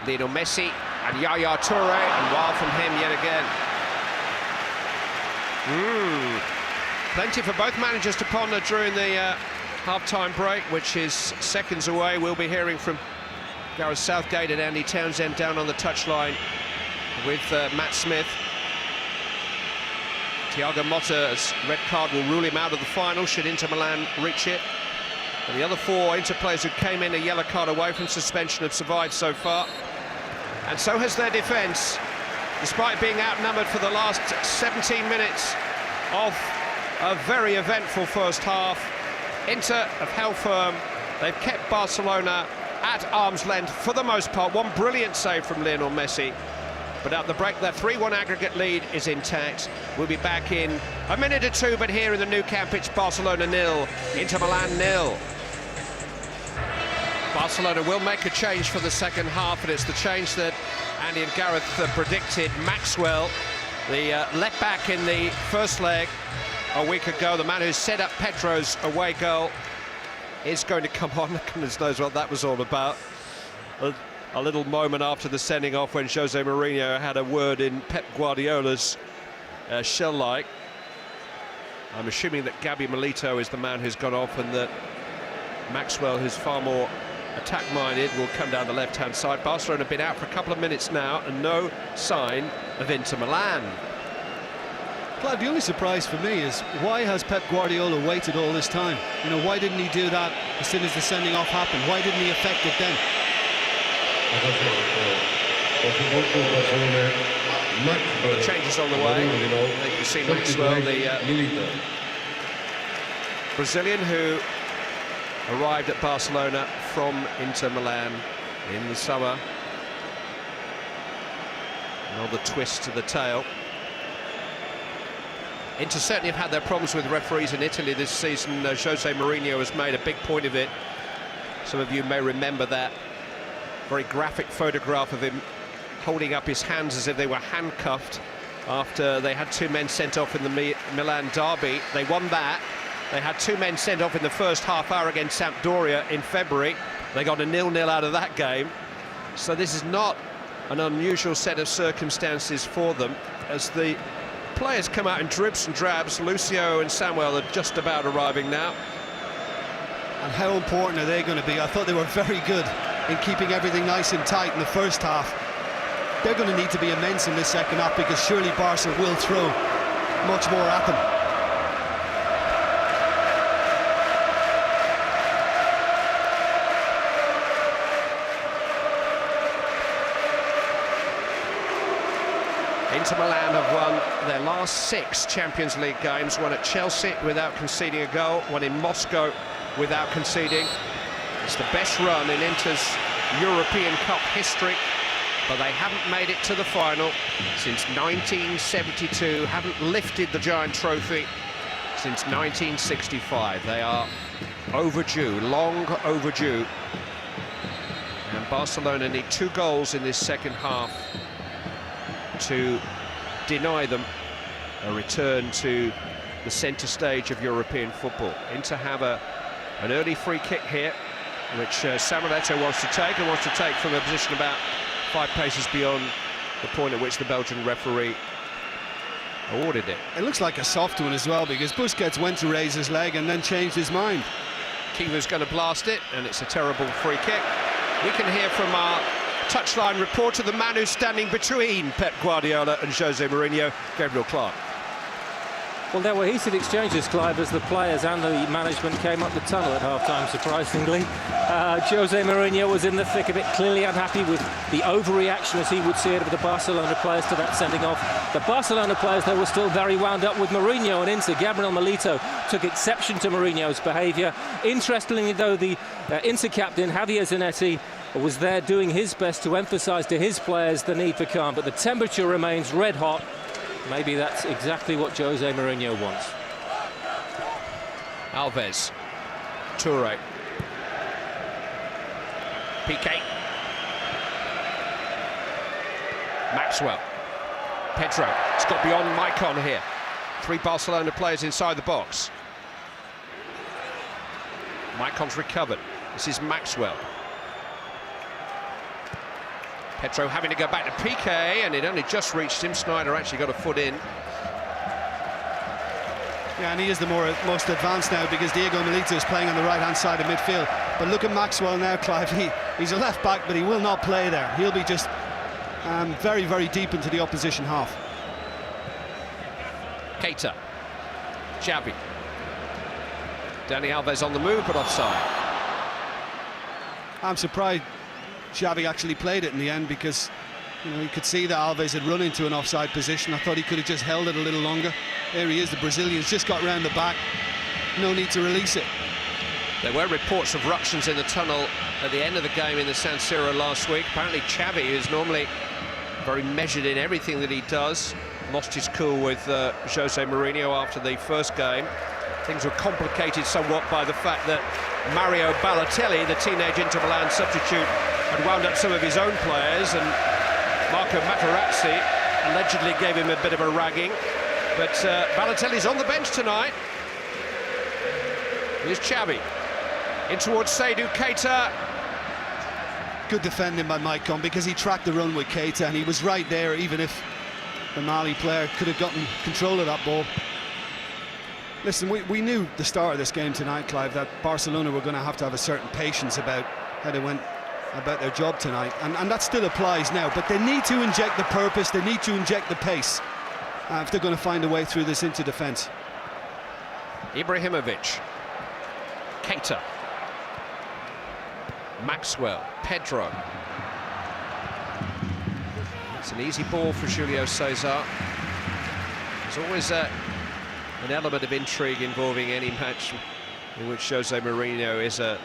Lionel Messi and Yaya Touré, and wild from him yet again. Plenty for both managers to ponder during the half-time break, which is seconds away. We'll be hearing from Gareth Southgate and Andy Townsend down on the touchline with Matt Smith. Thiago Motta's red card will rule him out of the final should Inter Milan reach it. And the other 4 Inter players who came in a yellow card away from suspension have survived so far. And so has their defence, despite being outnumbered for the last 17 minutes of a very eventful first half. Inter have held firm. They've kept Barcelona at arm's length for the most part. One brilliant save from Lionel Messi. But at the break, their 3-1 aggregate lead is intact. We'll be back in a minute or 2, but here in the Nou Camp, it's Barcelona 0, Inter Milan 0. Barcelona will make a change for the second half, and it's the change that Andy and Gareth predicted. Maxwell, the left back in the first leg a week ago, the man who set up Pedro's away goal, is going to come on. Goodness knows what that was all about. A little moment after the sending off when Jose Mourinho had a word in Pep Guardiola's shell-like. I'm assuming that Gabi Milito is the man who's gone off, and that Maxwell, who's far more attack-minded, will come down the left-hand side. Barcelona have been out for a couple of minutes now, and no sign of Inter Milan. Clive, the only surprise for me is, why has Pep Guardiola waited all this time? You know, why didn't he do that as soon as the sending off happened? Why didn't he affect it then? Well, the changes on the way. You can see Maxwell, the Brazilian who arrived at Barcelona from Inter Milan in the summer. Another twist to the tail. Inter certainly have had their problems with referees in Italy this season. Jose Mourinho has made a big point of it. Some of you may remember that very graphic photograph of him holding up his hands as if they were handcuffed after they had 2 men sent off in the Milan derby. They won that. They had 2 men sent off in the first half hour against Sampdoria in February. They got a 0-0 out of that game. So this is not an unusual set of circumstances for them, as the players come out in dribs and drabs. Lucio and Samuel are just about arriving now. And how important are they going to be? I thought they were very good in keeping everything nice and tight in the first half. They're going to need to be immense in this second half, because surely Barca will throw much more at them. Inter Milan have won their last 6 Champions League games, one at Chelsea without conceding a goal, one in Moscow without conceding. It's the best run in Inter's European Cup history, but they haven't made it to the final since 1972, haven't lifted the giant trophy since 1965. They are overdue, long overdue, and Barcelona need 2 goals in this second half to deny them a return to the centre stage of European football. Inter have an early free kick here, which Samuel wants to take, and wants to take from a position about 5 paces beyond the point at which the Belgian referee awarded it. It looks like a soft one as well, because Busquets went to raise his leg and then changed his mind. Kiva's going to blast it, and it's a terrible free kick. We can hear from our touchline reporter, the man who's standing between Pep Guardiola and Jose Mourinho, Gabriel Clark. Well, there were heated exchanges, Clive, as the players and the management came up the tunnel at half-time, surprisingly. Jose Mourinho was in the thick of it, clearly unhappy with the overreaction, as he would see it, of the Barcelona players to that sending off. The Barcelona players, though, were still very wound up with Mourinho and Inter. Gabriel Milito took exception to Mourinho's behaviour. Interestingly, though, the Inter captain, Javier Zanetti, was there doing his best to emphasise to his players the need for calm, but the temperature remains red hot. Maybe that's exactly what Jose Mourinho wants. Alves, Toure, Piqué, Maxwell, Pedro. It's got beyond Maicon here. 3 Barcelona players inside the box. Maicon's recovered. This is Maxwell. Pedro having to go back to Piqué, and it only just reached him. Sneijder actually got a foot in. Yeah, and he is the most advanced now, because Diego Milito is playing on the right-hand side of midfield. But look at Maxwell now, Clive. He's a left back, but he will not play there. He'll be just very, very deep into the opposition half. Keita, Xavi. Dani Alves on the move, but offside. I'm surprised Xavi actually played it in the end, because you could see that Alves had run into an offside position. I thought he could have just held it a little longer. There he is, the Brazilian's just got round the back. No need to release it. There were reports of ructions in the tunnel at the end of the game in the San Siro last week. Apparently Xavi, who's normally very measured in everything that he does, lost his cool with Jose Mourinho after the first game. Things were complicated somewhat by the fact that Mario Balotelli, the teenage Inter Milan substitute, had wound up some of his own players, and Marco Materazzi allegedly gave him a bit of a ragging. But Balotelli's on the bench tonight. Here's Xavi. In towards Seydou Keita. Good defending by Maicon, because he tracked the run with Keita, and he was right there, even if the Mali player could have gotten control of that ball. Listen, we knew the start of this game tonight, Clive, that Barcelona were going to have a certain patience about how they went about their job tonight, and that still applies now, but they need to inject the purpose, they need to inject the pace if they're going to find a way through this into defence. Ibrahimovic, Keita, Maxwell, Pedro. It's an easy ball for Julio Cesar. There's always an element of intrigue involving any match in which Jose Mourinho is a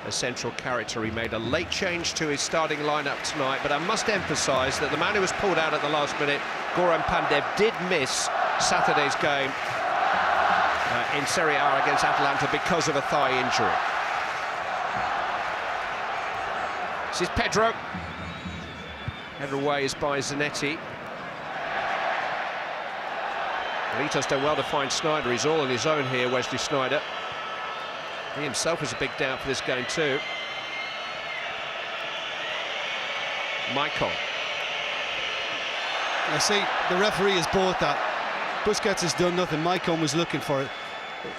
central character. He made a late change to his starting lineup tonight, but I must emphasise that the man who was pulled out at the last minute, Goran Pandev, did miss Saturday's game in Serie A against Atalanta because of a thigh injury. This is Pedro. Headed away is by Zanetti. Milito's done well to find Sneijder. He's all on his own here, Wesley Sneijder. He himself was a big doubt for this game too. Maicon. I see the referee has bought that. Busquets has done nothing. Maicon was looking for it.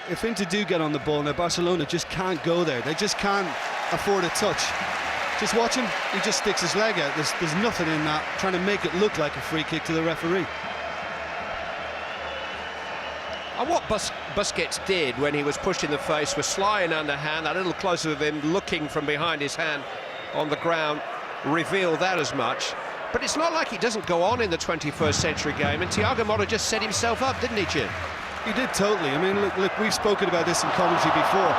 If Inter do get on the ball now, Barcelona just can't go there. They just can't afford a touch. Just watch him. He just sticks his leg out. There's nothing in that, trying to make it look like a free kick to the referee. And what Busquets did when he was pushed in the face was sly and underhand. A little closer with him, looking from behind his hand on the ground, revealed that as much. But it's not like he doesn't go on in the 21st century game, and Thiago Motta just set himself up, didn't he, Jim? He did totally. I mean, look, we've spoken about this in commentary before.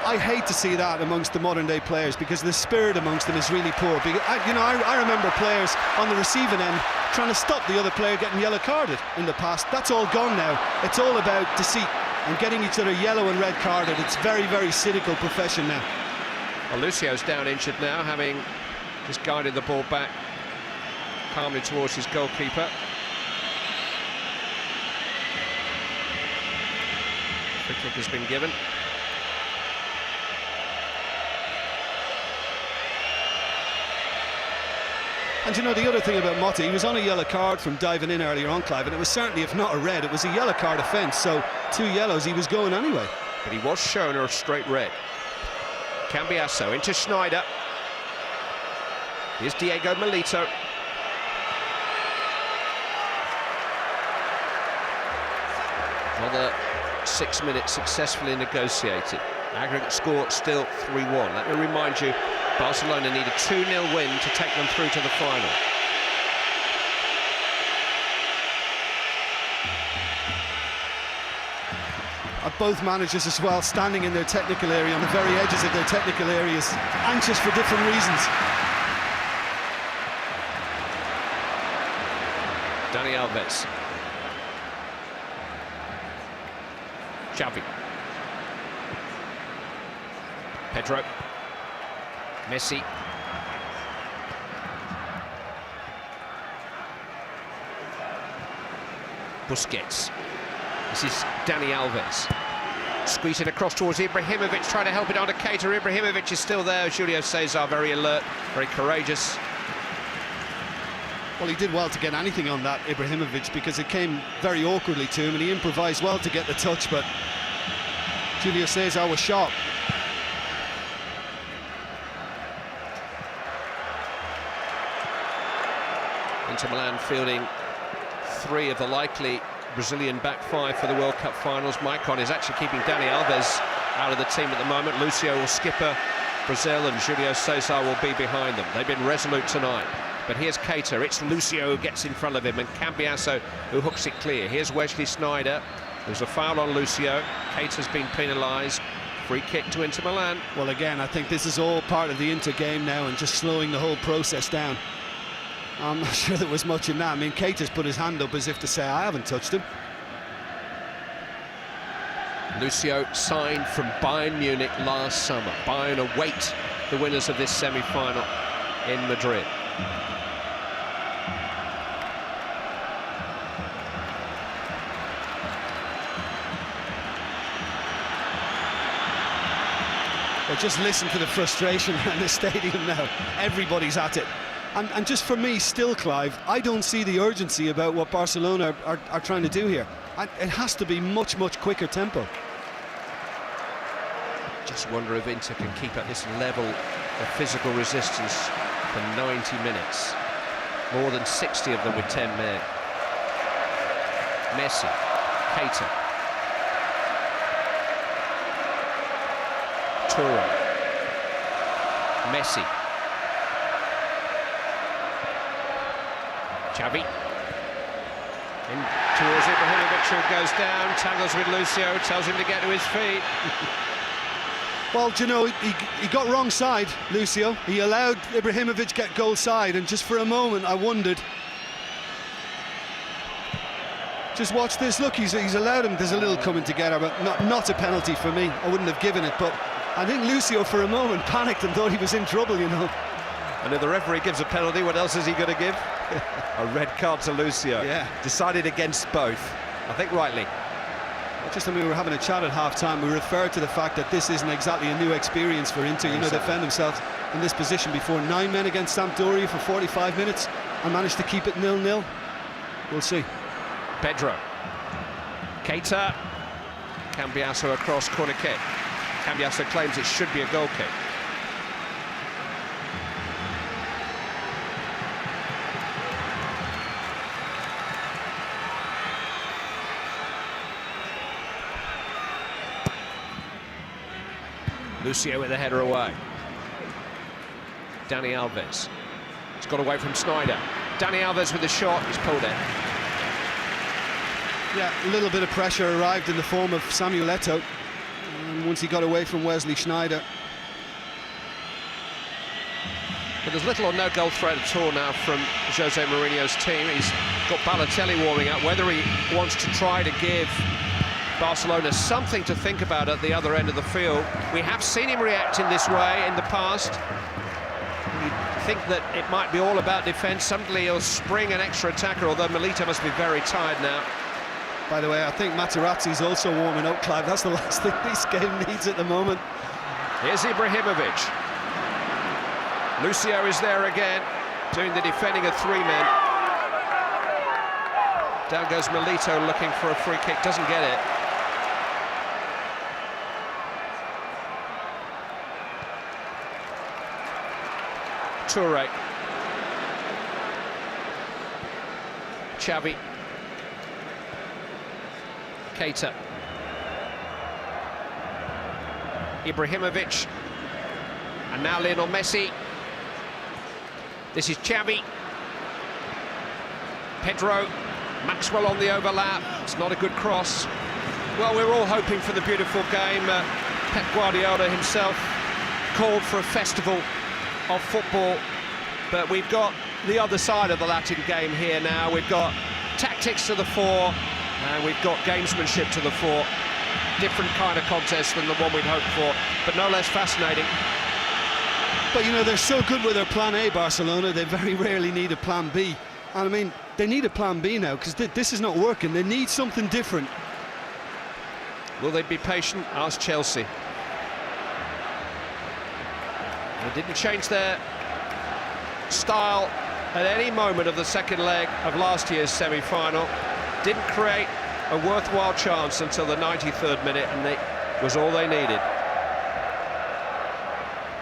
I hate to see that amongst the modern day players, because the spirit amongst them is really poor. I remember players on the receiving end trying to stop the other player getting yellow carded in the past. That's all gone now. It's all about deceit and getting each other yellow and red carded. It's very, very cynical profession now. Well, Lucio's down injured now, having just guided the ball back calmly towards his goalkeeper. Free kick has been given. And you know, the other thing about Motta, he was on a yellow card from diving in earlier on, Clive, and it was certainly, if not a red, it was a yellow card offence, so 2 yellows, he was going anyway. But he was shown a straight red. Cambiasso into Sneijder. Here's Diego Milito. Another 6 minutes successfully negotiated. Aggregate score still 3-1. Let me remind you, Barcelona need a 2-0 win to take them through to the final. Both managers as well, standing in their technical area, on the very edges of their technical areas, anxious for different reasons. Dani Alves. Xavi. Pedro. Messi. Busquets. This is Dani Alves. Squeeze it across towards Ibrahimovic, trying to help it on to Keita. Ibrahimovic is still there. Julio Cesar very alert, very courageous. Well, he did well to get anything on that, Ibrahimovic, because it came very awkwardly to him, and he improvised well to get the touch, but Julio Cesar was sharp. Inter Milan fielding 3 of the likely Brazilian back 5 for the World Cup finals. Maicon is actually keeping Dani Alves out of the team at the moment. Lucio will skipper Brazil, and Julio Cesar will be behind them. They've been resolute tonight. But here's Keita. It's Lucio who gets in front of him, and Cambiasso who hooks it clear. Here's Wesley Sneijder. There's a foul on Lucio. Keita's been penalised. Free kick to Inter Milan. Well, again, I think this is all part of the Inter game now, and just slowing the whole process down. I'm not sure there was much in that. I mean, Keita's put his hand up as if to say, I haven't touched him. Lucio signed from Bayern Munich last summer. Bayern await the winners of this semi-final in Madrid. Well, just listen to the frustration in the stadium now. Everybody's at it. And just for me, still, Clive, I don't see the urgency about what Barcelona are trying to do here. It has to be much, much quicker tempo. Just wonder if Inter can keep at this level of physical resistance for 90 minutes. More than 60 of them with 10 men. Messi, Keita, Toure, Messi, Xavi, in towards Ibrahimovic, who goes down, tangles with Lucio, tells him to get to his feet. Well, do you know, he got wrong side, Lucio. He allowed Ibrahimovic get goal side, and just for a moment I wondered Just watch this. Look, he's allowed him. There's a little coming together, but not a penalty for me. I wouldn't have given it, but I think Lucio for a moment panicked and thought he was in trouble, you know. And if the referee gives a penalty, what else is he going to give? A red card to Lucio. Yeah. Decided against both. I think rightly. Just when we were having a chat at half-time, we referred to the fact that this isn't exactly a new experience for Inter. You know, they found themselves in this position before. 9 men against Sampdoria for 45 minutes and managed to keep it 0-0. We'll see. Pedro. Keita. Cambiasso across, corner kick. Cambiasso claims it should be a goal kick. Lucio with the header away. Dani Alves. He's got away from Sneijder. Dani Alves with the shot, he's pulled in. Yeah, a little bit of pressure arrived in the form of Samuel Eto'o once he got away from Wesley Sneijder. But there's little or no goal threat at all now from Jose Mourinho's team. He's got Balotelli warming up. Whether he wants to try to give Barcelona something to think about at the other end of the field. We have seen him react in this way in the past. You think that it might be all about defence. Suddenly he'll spring an extra attacker, although Milito must be very tired now. By the way, I think Materazzi's also warming up, Clive. That's the last thing this game needs at the moment. Here's Ibrahimovic. Lucio is there again, doing the defending of 3 men. Down goes Milito looking for a free kick, doesn't get it. Toure. Xavi. Keita. Ibrahimovic. And now Lionel Messi. This is Xavi. Pedro. Maxwell on the overlap. It's not a good cross. Well, we're all hoping for the beautiful game. Pep Guardiola himself called for a festival of football, but we've got the other side of the Latin game here now. We've got tactics to the fore, and we've got gamesmanship to the fore. Different kind of contest than the one we'd hoped for, but no less fascinating. But you know, they're so good with their plan A, Barcelona, they very rarely need a plan B. And I mean, they need a plan B now, because this is not working. They need something different. Will they be patient? Ask Chelsea. They didn't change their style at any moment of the second leg of last year's semi-final. Didn't create a worthwhile chance until the 93rd minute, and it was all they needed.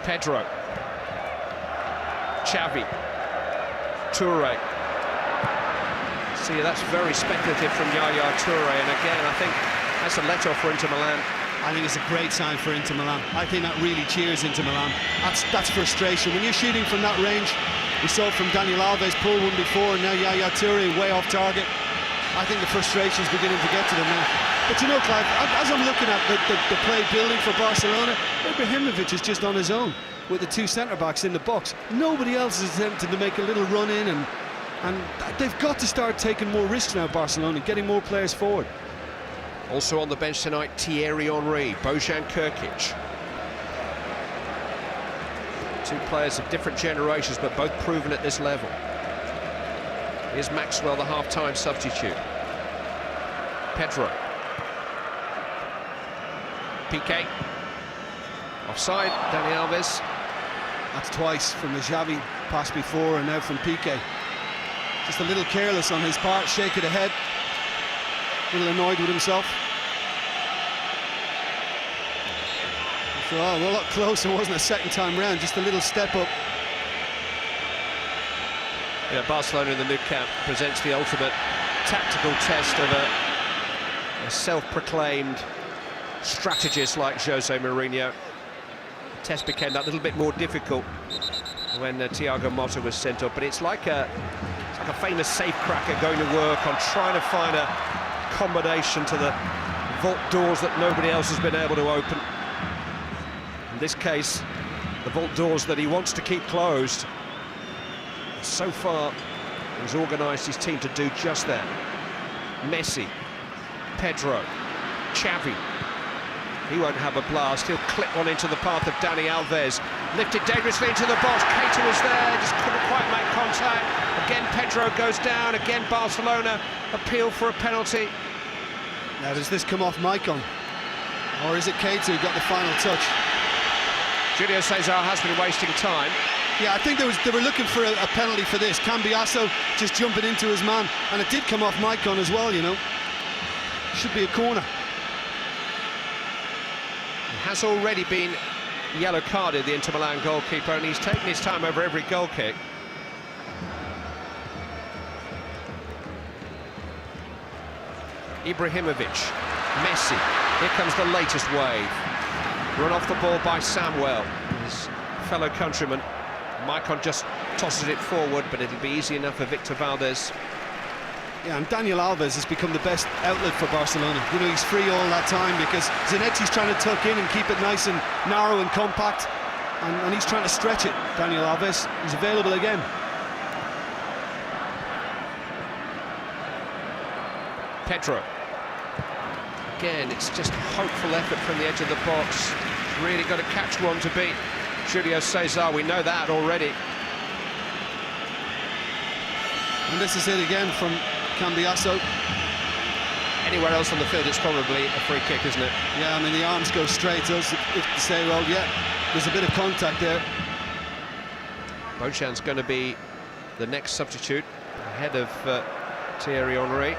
Pedro. Xavi. Toure. See, that's very speculative from Yaya Toure, and again, I think that's a let-off for Inter Milan. I think it's a great sign for Inter Milan. I think that really cheers Inter Milan. That's frustration. When you're shooting from that range, we saw it from Daniel Alves pull one before, and now Yaya Toure way off target. I think the frustration's beginning to get to them now. But you know, Clive, as I'm looking at the play building for Barcelona, Ibrahimovic is just on his own with the 2 centre-backs in the box. Nobody else is attempting to make a little run in, and they've got to start taking more risks now, Barcelona, getting more players forward. Also on the bench tonight, Thierry Henry, Bojan Krkić. 2 players of different generations, but both proven at this level. Here's Maxwell, the half-time substitute. Pedro. Piqué. Offside, Dani Alves. That's twice from the Xavi pass before, and now from Piqué. Just a little careless on his part, shake of the head. A little annoyed with himself. So, a lot closer, wasn't a second time round, just a little step up. Yeah, Barcelona in the Nou Camp presents the ultimate tactical test of a self-proclaimed strategist like Jose Mourinho. The test became that little bit more difficult when Thiago Motta was sent off, but it's like a famous safecracker going to work on trying to find a combination to the vault doors that nobody else has been able to open. In this case, the vault doors that he wants to keep closed. So far, he's organised his team to do just that. Messi, Pedro, Xavi. He won't have a blast, he'll clip one into the path of Dani Alves. Lifted dangerously into the box, Keita was there, just couldn't quite make contact. Again Pedro goes down, again Barcelona appeal for a penalty. Now does this come off Maicon? Or is it Keita who got the final touch? Julio Cesar has been wasting time. Yeah, I think they were looking for a penalty for this. Cambiasso just jumping into his man, and it did come off Maicon as well, you know. Should be a corner. Has already been yellow carded, the Inter Milan goalkeeper, and he's taken his time over every goal kick. Ibrahimovic, Messi, here comes the latest wave. Run off the ball by Samuel, his fellow countryman. Maicon just tosses it forward, but it'll be easy enough for Victor Valdés. Yeah, and Daniel Alves has become the best outlet for Barcelona. You know, he's free all that time because Zanetti's trying to tuck in and keep it nice and narrow and compact, and he's trying to stretch it. Daniel Alves is available again. Pedro. Again, it's just a hopeful effort from the edge of the box. Really got to catch one to beat Julio Cesar, we know that already. And this is it again from Cambiasso. Anywhere else on the field, it's probably a free kick, isn't it? Yeah, I mean, the arms go straight to us. If you say, well, yeah, there's a bit of contact there. Beauchamp's going to be the next substitute, ahead of Thierry Henry.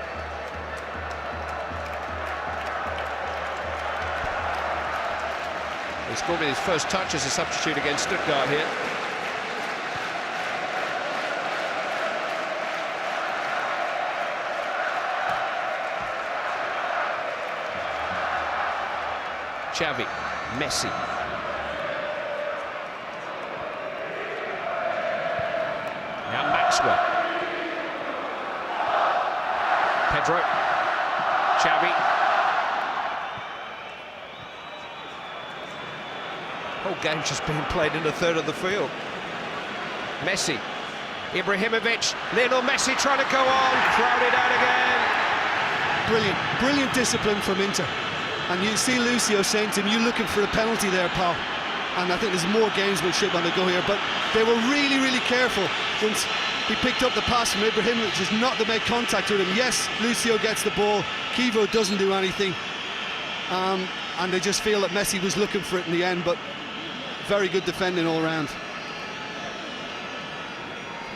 He scored with his first touch as a substitute against Stuttgart here. Xavi, Messi. Now Maxwell. Pedro. Xavi. Whole game's just being played in a third of the field. Messi. Ibrahimovic. Lionel Messi trying to go on. Crowded out again. Brilliant discipline from Inter. And you see Lucio saying to him, "You looking for a penalty there, pal?" And I think there's more gamesmanship on the go here, but they were really careful once he picked up the pass from Ibrahimovic, just not to make contact with him. Yes, Lucio gets the ball, Kivo doesn't do anything, and they just feel that Messi was looking for it in the end, but very good defending all round.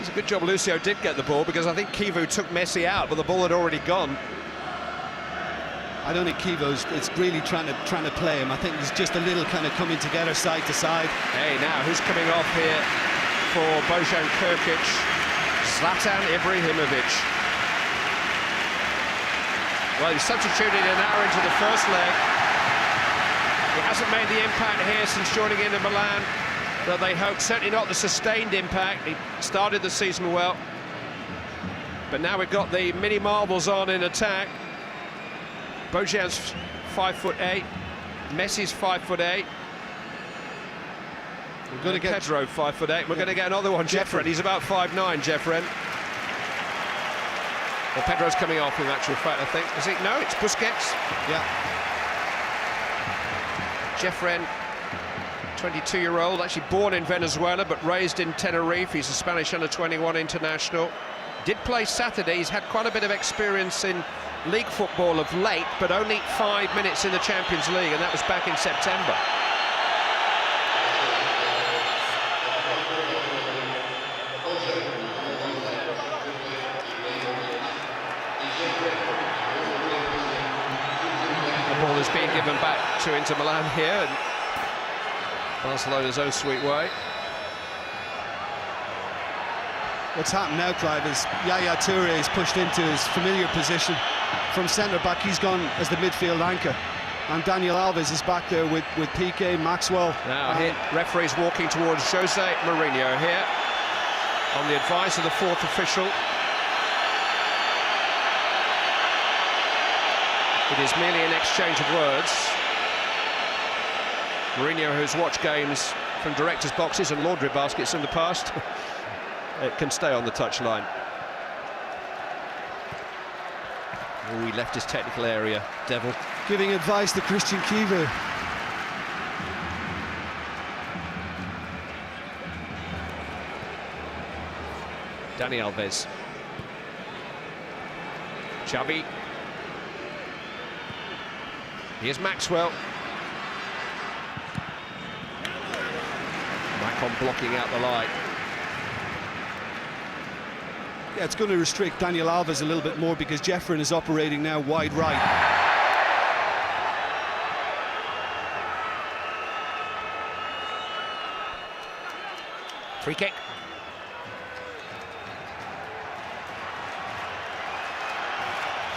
It's a good job Lucio did get the ball, because I think Kivu took Messi out, but the ball had already gone. I don't think Kivo's really trying to play him. I think there's just a little kind of coming together side to side. Hey, now who's coming off here for Bojan Krkić? Zlatan Ibrahimovic. Well, he's substituted an hour into the first leg. He hasn't made the impact here since joining Inter Milan that they hoped. Certainly not the sustained impact. He started the season well, but now we've got the mini marbles on in attack. Bojan's 5'8", Messi's 5'8". We're going to get Pedro 5'8". We're going to get another one, Jeffren. He's about 5'9", Jeffren. Well, Pedro's coming off in actual fact, I think. Is it? No, it's Busquets. Yeah. Jeffren, 22-year-old, actually born in Venezuela but raised in Tenerife. He's a Spanish under-21 international. Did play Saturday. He's had quite a bit of experience in league football of late, but only 5 minutes in the Champions League, and that was back in September. The ball is being given back to Inter Milan here, and Barcelona's own sweet way. What's happened now, Clive, is Yaya Touré is pushed into his familiar position. From centre-back, he's gone as the midfield anchor. And Daniel Alves is back there with Piqué, Maxwell. Now, here, referee's walking towards Jose Mourinho here, on the advice of the fourth official. It is merely an exchange of words. Mourinho, who's watched games from directors' boxes and laundry baskets in the past, it can stay on the touchline. Oh, he left his technical area, Devil. Giving advice to Christian Kivu. Dani Alves. Xavi. Here's Maxwell. Macon blocking out the line. Yeah, it's going to restrict Daniel Alves a little bit more because Jeffrin is operating now wide right. Free kick.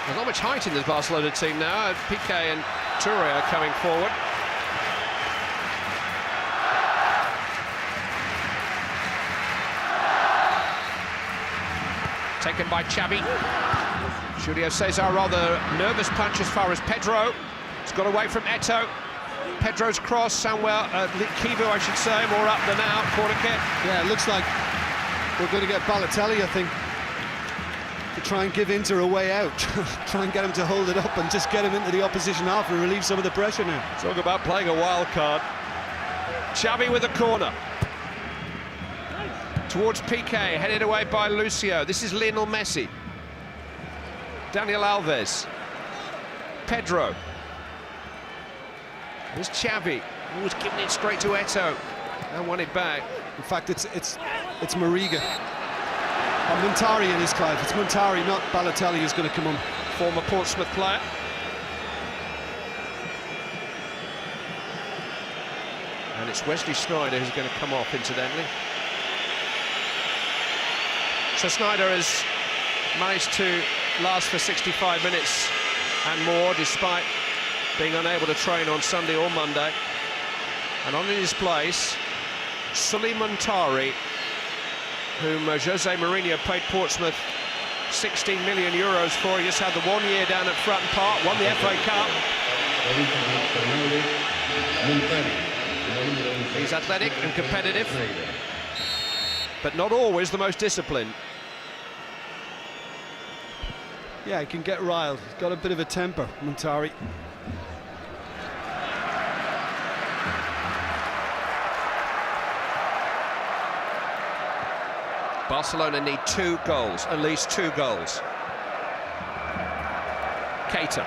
There's not much height in the Barcelona team now. Piqué and Touré are coming forward. Taken by Xavi. Julio Cesar rather nervous punch as far as Pedro. He's got away from Eto'o. Pedro's cross, Samuel Kivu, I should say, more up than out. Corner kick. Yeah, it looks like we're going to get Balotelli, I think, to try and give Inter a way out. Try and get him to hold it up and just get him into the opposition half and relieve some of the pressure now. Talk about playing a wild card. Xavi with a corner. Towards Piqué, headed away by Lucio. This is Lionel Messi. Daniel Alves. Pedro. There's Xavi, who was giving it straight to Eto'o and won it back. In fact, it's Mariga. Montari in his Clive. It's Montari, not Balotelli, who's going to come on. Former Portsmouth player. And it's Wesley Sneijder who's going to come off, incidentally. So Sneijder has managed to last for 65 minutes and more, despite being unable to train on Sunday or Monday. And on in his place, Sully Montari, whom Jose Mourinho paid Portsmouth 16 million euros for. He just had the 1 year down at Fratton Park, won the FA Cup. He's athletic and competitive, but not always the most disciplined. Yeah, he can get riled. He's got a bit of a temper, Montari. Barcelona need 2 goals, at least 2 goals. Keita.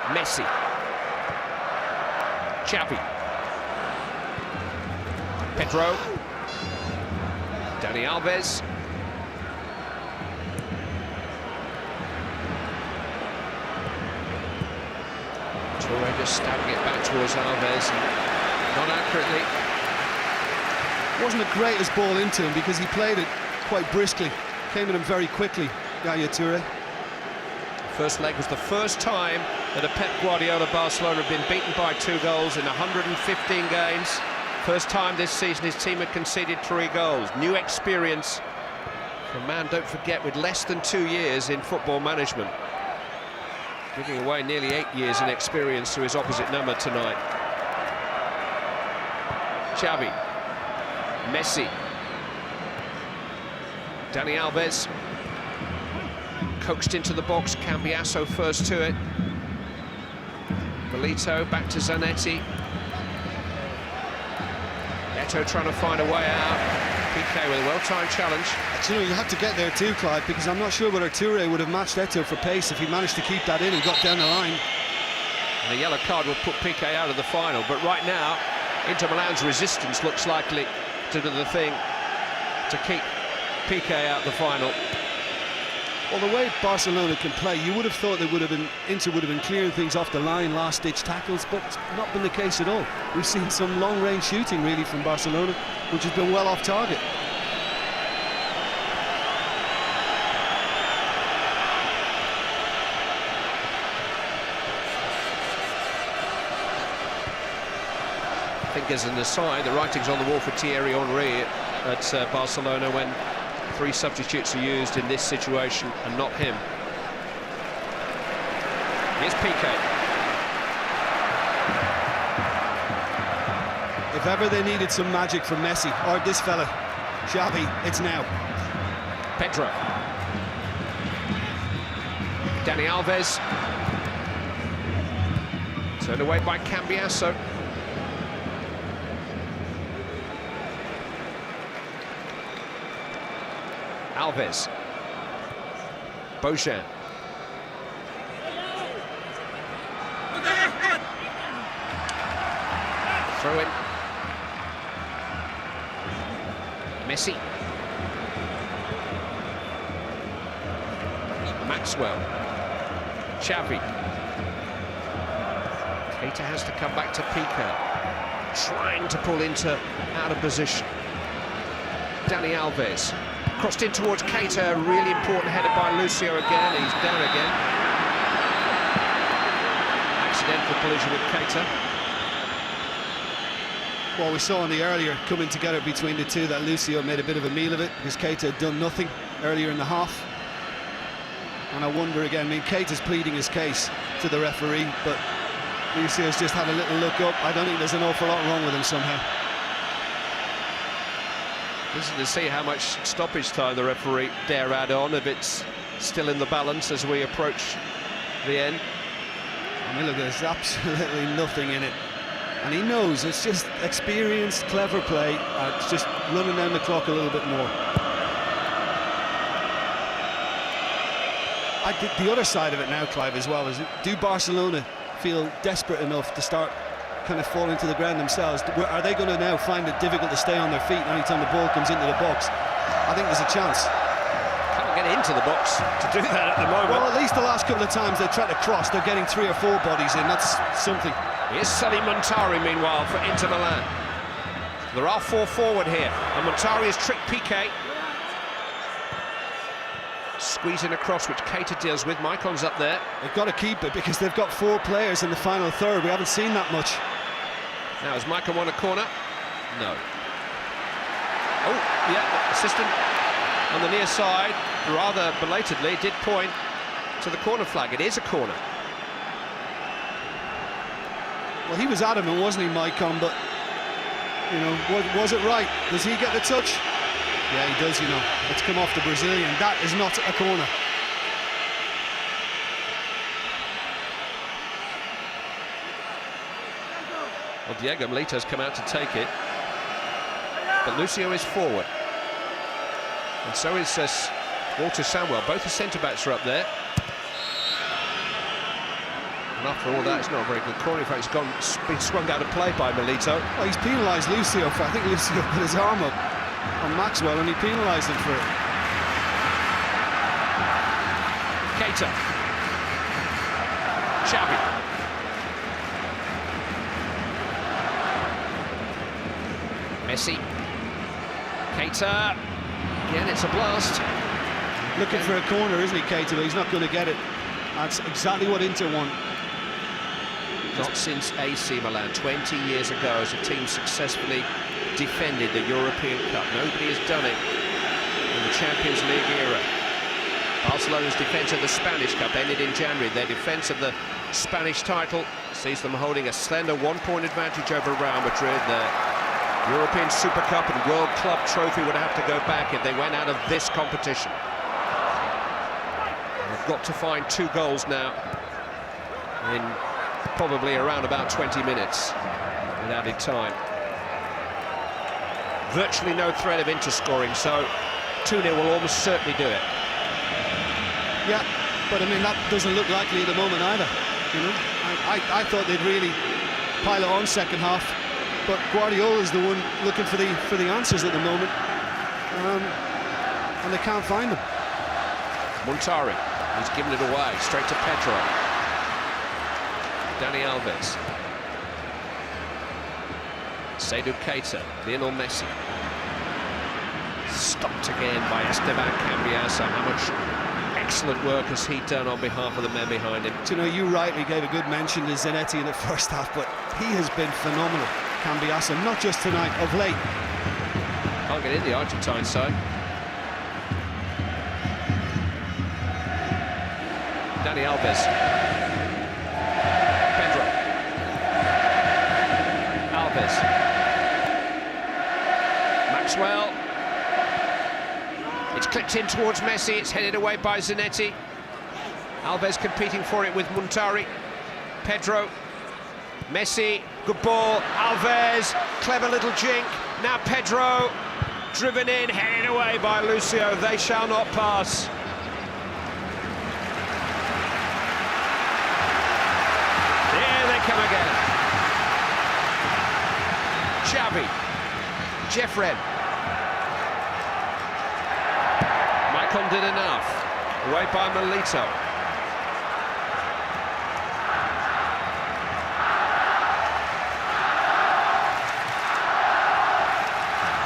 Messi. Xavi. Pedro. Dani Alves. Touré just stabbing it back towards Alves. Not accurately. Wasn't the greatest ball into him because he played it quite briskly. Came at him very quickly, Yaya Touré. First leg was the first time that a Pep Guardiola Barcelona had been beaten by 2 goals in 115 games. First time this season his team had conceded 3 goals. New experience for a man, don't forget, with less than 2 years in football management. Giving away nearly 8 years in experience to his opposite number tonight. Xavi. Messi. Dani Alves. Coaxed into the box, Cambiasso first to it. Milito back to Zanetti. Eto'o trying to find a way out. Piqué with a well-timed challenge. You know, you have to get there too, Clive, because I'm not sure whether Touré would have matched Eto'o for pace if he managed to keep that in and got down the line. And a yellow card will put Piqué out of the final, but right now Inter Milan's resistance looks likely to do the thing to keep Piqué out the final. Well, the way Barcelona can play, you would have thought Inter would have been clearing things off the line, last-ditch tackles, but it's not been the case at all. We've seen some long-range shooting, really, from Barcelona, which has been well off target. I think as an aside, the writing's on the wall for Thierry Henry at Barcelona when 3 substitutes are used in this situation and not him. Here's Piqué. If ever they needed some magic from Messi, or this fella, Xavi, it's now. Pedro. Dani Alves. Turned away by Cambiasso. Alves. Bojan. Throw in. Messi. Maxwell. Xavi. Keita has to come back to Pico. Trying to pull into out of position. Dani Alves. Crossed in towards Keita. Really important header by Lucio again. He's down again. Accidental collision with Keita. Well, we saw in the earlier coming together between the two that Lucio made a bit of a meal of it because Keita had done nothing earlier in the half. And I wonder again, I mean, Keita's pleading his case to the referee, but Lucio's just had a little look up. I don't think there's an awful lot wrong with him somehow. Listen to see how much stoppage time the referee dare add on, if it's still in the balance as we approach the end. I mean, look, there's absolutely nothing in it. And he knows it's just experienced, clever play. It's just running down the clock a little bit more. I think the other side of it now, Clive, as well, is do Barcelona feel desperate enough to start kind of falling to the ground themselves? Are they going to now find it difficult to stay on their feet anytime the ball comes into the box? I think there's a chance. Can't get into the box to do that at the moment. Well, at least the last couple of times they tried to cross, they're getting 3 or 4 bodies in. That's something. Here's Sully Montari, meanwhile, for Inter Milan. There are 4 forward here, and Montari has tricked Piqué. Squeezing across, which Keita deals with. Maicon's up there. They've got to keep it because they've got 4 players in the final third. We haven't seen that much. Now, has Maicon won a corner? No. Oh, yeah, assistant on the near side, rather belatedly, did point to the corner flag. It is a corner. Well, he was adamant, wasn't he, Maicon? But, you know, was it right? Does he get the touch? Yeah, he does, you know. It's come off the Brazilian. That is not a corner. Well, Diego Milito's come out to take it. But Lucio is forward. And so is Walter Samuel. Both the centre-backs are up there. And after all that, it's not a very good corner. In fact, it's been swung out of play by Milito. Well, he's penalised Lucio for, I think Lucio put his arm up on Maxwell and he penalised him for it. Keita. Xavi. Messi. Keita. Again, it's a blast. Looking for a corner, isn't he, Keita? But he's not going to get it. That's exactly what Inter want. Not since AC Milan 20 years ago as a team successfully defended the European Cup. Nobody has done it in the Champions League era. Barcelona's defence of the Spanish Cup ended in January. Their defence of the Spanish title sees them holding a slender 1-point advantage over Real Madrid. The European Super Cup and World Club Trophy would have to go back if they went out of this competition. They've got to find 2 goals now in probably around about 20 minutes with added time. Virtually no threat of Inter scoring, so 2-0 will almost certainly do it. Yeah, but I mean, that doesn't look likely at the moment either. You know, I thought they'd really pile it on second half, but Guardiola's the one looking for the answers at the moment, and they can't find them. Montari, he's given it away, straight to Pedro. Dani Alves. Seydou Keita, Lionel Messi. Stopped again by Esteban Cambiasso. How much excellent work has he done on behalf of the men behind him? You know, you rightly gave a good mention to Zanetti in the first half, but he has been phenomenal, Cambiasso, not just tonight, of late. Can't get in the Argentine side. Dani Alves. Pedro. Alves. Maxwell. It's clipped in towards Messi. It's headed away by Zanetti. Alves competing for it with Muntari. Pedro. Messi. Good ball. Alves. Clever little jink. Now Pedro. Driven in, headed away by Lucio. They shall not pass. Here they come again. Xavi. Jeffren. Michael did enough. Away by Milito.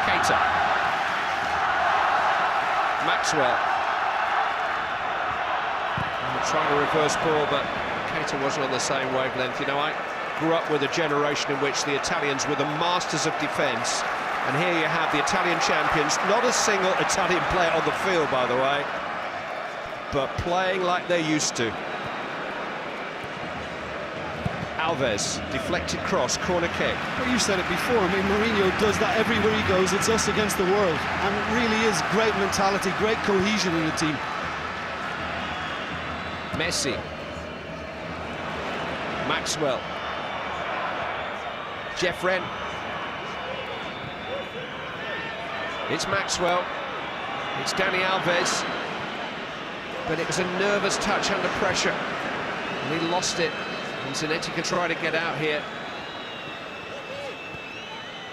Keita. Maxwell. Trying to reverse ball, but Keita wasn't on the same wavelength. You know, I grew up with a generation in which the Italians were the masters of defence, and here you have the Italian champions, not a single Italian player on the field, by the way, but playing like they're used to. Alves, deflected cross, corner kick. Well, you said it before, I mean, Mourinho does that everywhere he goes. It's us against the world, and it really is great mentality, great cohesion in the team. Messi. Maxwell. Jeffren. It's Maxwell. It's Dani Alves. But it was a nervous touch under pressure, and he lost it. And Zanetti can try to get out here.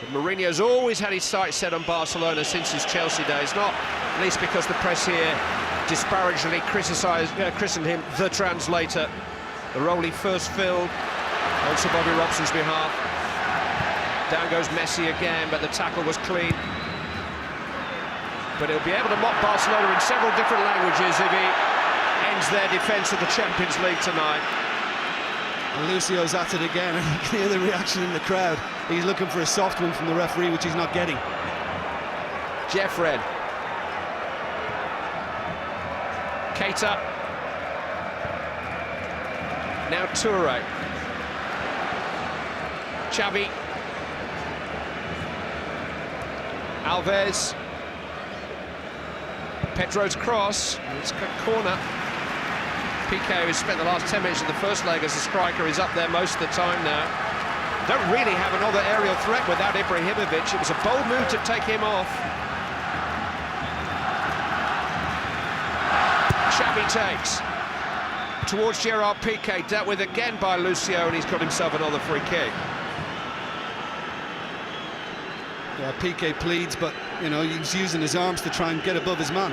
But Mourinho's always had his sights set on Barcelona since his Chelsea days, not least because the press here disparagingly christened him the translator, the role he first filled on Sir Bobby Robson's behalf. Down goes Messi again, but the tackle was clean. But he'll be able to mock Barcelona in several different languages if he ends their defence of the Champions League tonight. And Lucio's at it again, and you can hear the reaction in the crowd. He's looking for a soft one from the referee, which he's not getting. Jeffren. Keita. Now Toure. Xavi. Alves. Pedro's cross. It's a corner. Piqué, who spent the last 10 minutes of the first leg as a striker, is up there most of the time now. Don't really have another aerial threat without Ibrahimovic. It was a bold move to take him off. Xavi takes towards Gerard Piqué, dealt with again by Lucio, and he's got himself another free kick. Yeah, Piqué pleads, but you know, he's using his arms to try and get above his man.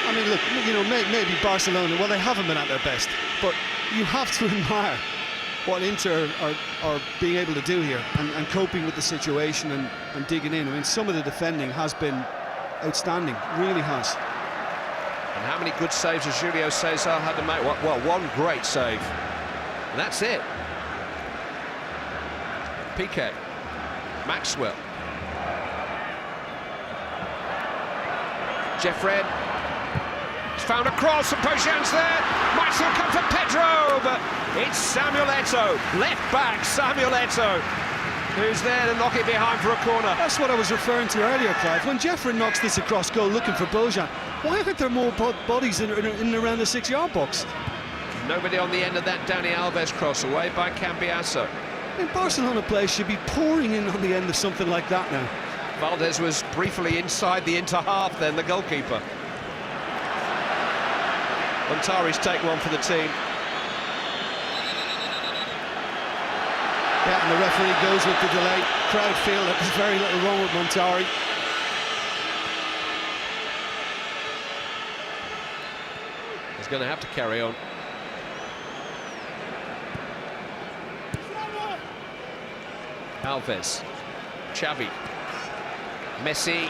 I mean, look, you know, maybe Barcelona, well, they haven't been at their best, but you have to admire what Inter are being able to do here, and coping with the situation and digging in. I mean, some of the defending has been outstanding, really has. And how many good saves has Julio Cesar had to make? Well, one great save, and that's it. Piqué. Maxwell. Jeffren. Found a cross, and Pojan's there. Might still come for Pedro, but it's Samuel Eto'o, left back Samuel Eto'o, who's there to knock it behind for a corner. That's what I was referring to earlier, Clive. When Jeffren knocks this across goal looking for Bojan, why aren't there more bodies in and around the 6-yard box? Nobody on the end of that Dani Alves cross, away by Cambiasso. I mean, Barcelona players should be pouring in on the end of something like that now. Valdez was briefly inside the Inter half then, the goalkeeper. Montari's take one for the team. Yeah, and the referee goes with the delay. Crowd feel that there's very little wrong with Montari. He's going to have to carry on. Alves. Xavi. Messi.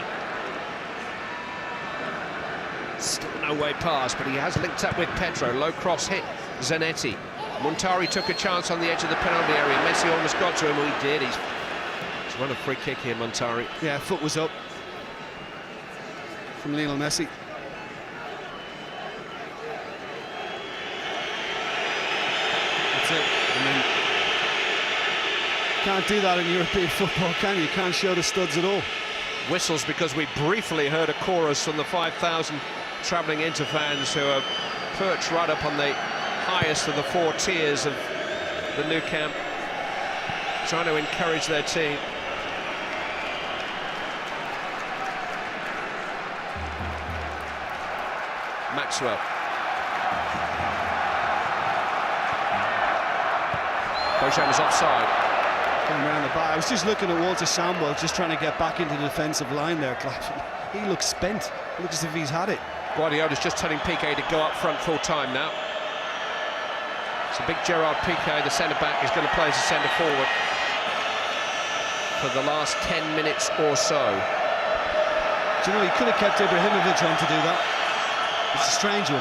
Still no way past, but he has linked up with Pedro. Low cross hit Zanetti. Montari took a chance on the edge of the penalty area. Messi almost got to him. Well, he did. He's won a free kick here, Montari. Yeah, foot was up from Lionel Messi. That's it. I mean, can't do that in European football, can you? You can't show the studs at all. whistles because we briefly heard a chorus from the 5,000 travelling Inter fans who are perched right up on the highest of the 4 tiers of the Nou Camp, trying to encourage their team. Maxwell. Bojan is offside. Coming around the back. I was just looking at Walter Samwell, just trying to get back into the defensive line there, Clive. He looks spent. Looks as if he's had it. Guardiola's just telling Piqué to go up front full time now. So big Gerard Piqué, the centre-back, is going to play as a centre-forward for the last 10 minutes or so. Do you know, he could have kept Ibrahimovic on to do that. It's a strange one.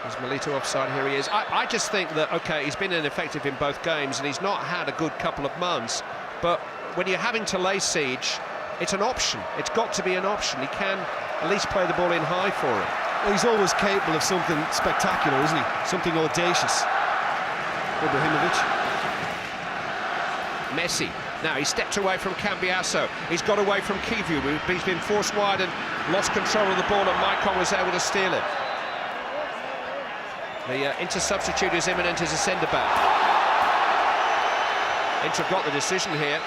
Is Milito offside? Here he is. I just think that, OK, he's been ineffective in both games and he's not had a good couple of months. But when you're having to lay siege, it's an option. It's got to be an option. He can at least play the ball in high for it. Well, he's always capable of something spectacular, isn't he? Something audacious. Ibrahimovic. Messi. Now he stepped away from Cambiasso. He's got away from Kivu. He's been forced wide and lost control of the ball, and Maicon was able to steal it. The Inter substitute is imminent as a centre-back. Inter got the decision here.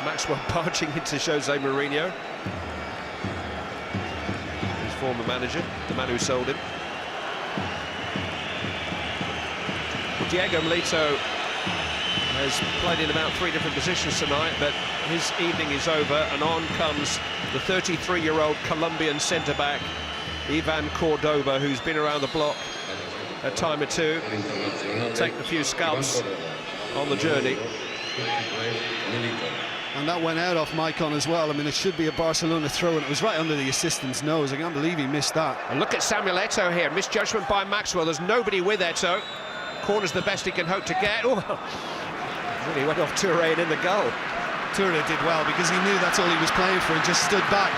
Maxwell barging into Jose Mourinho, his former manager, the man who sold him. Diego Milito has played in about 3 different positions tonight, but his evening is over, and on comes the 33-year-old Colombian centre-back, Ivan Cordova, who's been around the block a time or two, taken a few scalps on the journey. And that went out off Maicon as well. I mean, it should be a Barcelona throw, and it was right under the assistant's nose. I can't believe he missed that. And look at Samuel Eto'o here, misjudgment by Maxwell. There's nobody with Eto'o. Corner's the best he can hope to get. Oh, really went off Touré in the goal. Touré did well because he knew that's all he was playing for and just stood back.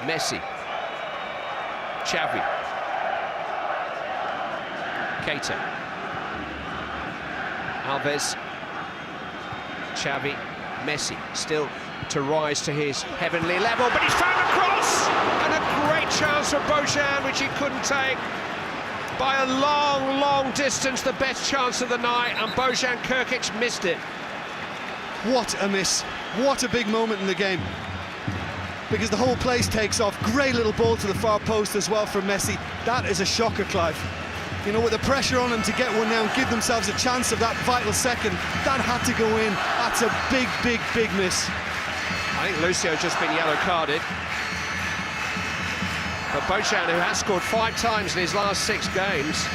Messi. Xavi. Keita. Alves. Xavi. Messi still to rise to his heavenly level, but he's found a cross and a great chance for Bojan, which he couldn't take. By a long, long distance, the best chance of the night, and Bojan Krkić missed it. What a miss. What a big moment in the game. Because the whole place takes off. Great little ball to the far post as well from Messi. That is a shocker, Clive. You know, with the pressure on them to get one now and give themselves a chance of that vital second, that had to go in. That's a big, big, big miss. I think Lucio's just been yellow carded. But Bojan, who has scored 5 times in his last 6 games,